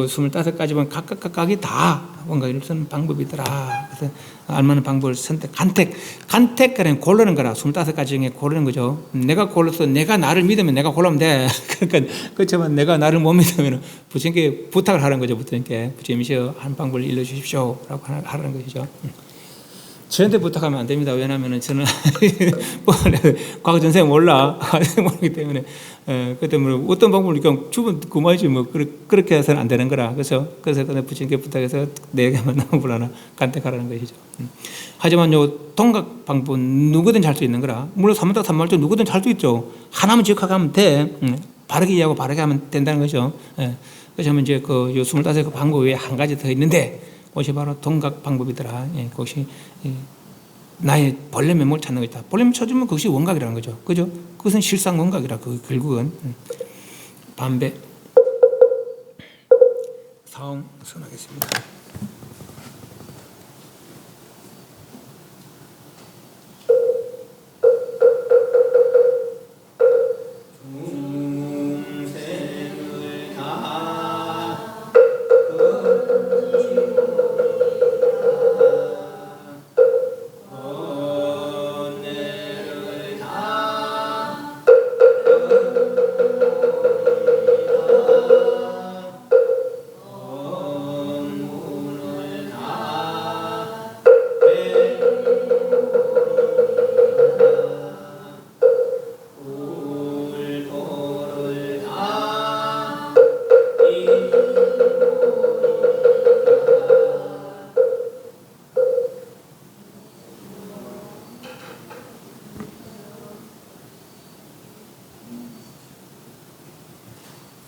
25가지만 각각이 다 뭔가 이런 방법이더라. 그래서 알만한 방법을 선택, 간택, 고르는 거라. 25가지 중에 고르는 거죠. 내가 골라서 내가 나를 믿으면 내가 골라면 돼. 그러니까, 그렇지만 내가 나를 못 믿으면 부처님께 부탁을 하는 거죠. 부처님께. 부처님이시여 한 방법을 일러주십시오. 라고 하라는 것이죠. 저한테 부탁하면 안 됩니다. 왜냐하면 저는 과거 전생 몰라. 모르기 때문에. 그 때문에 어떤 방법을 그냥 주면 그만이지 뭐 그렇게 해서는 안 되는 거라. 그래서 부처님께 부탁해서 내게만 나무를 하나 간택하라는 것이죠. 하지만 요 통각 방법은 누구든지 할 수 있는 거라. 물론 삼마다 삼말조 누구든지 할 수 있죠. 하나만 지역하게 하면 돼. 바르게 이해하고 바르게 하면 된다는 거죠. 그래서 이제 요 25그 방법 외에 한 가지 더 있는데 그것이 바로 통각 방법이더라. 그것이 나의 본래 면목을 찾는 것이다. 본래 면목 찾으면 그것이 원각이라는 거죠. 그죠? 그것은 실상 원각이라. 결국은 반배 사홍 선하겠습니다.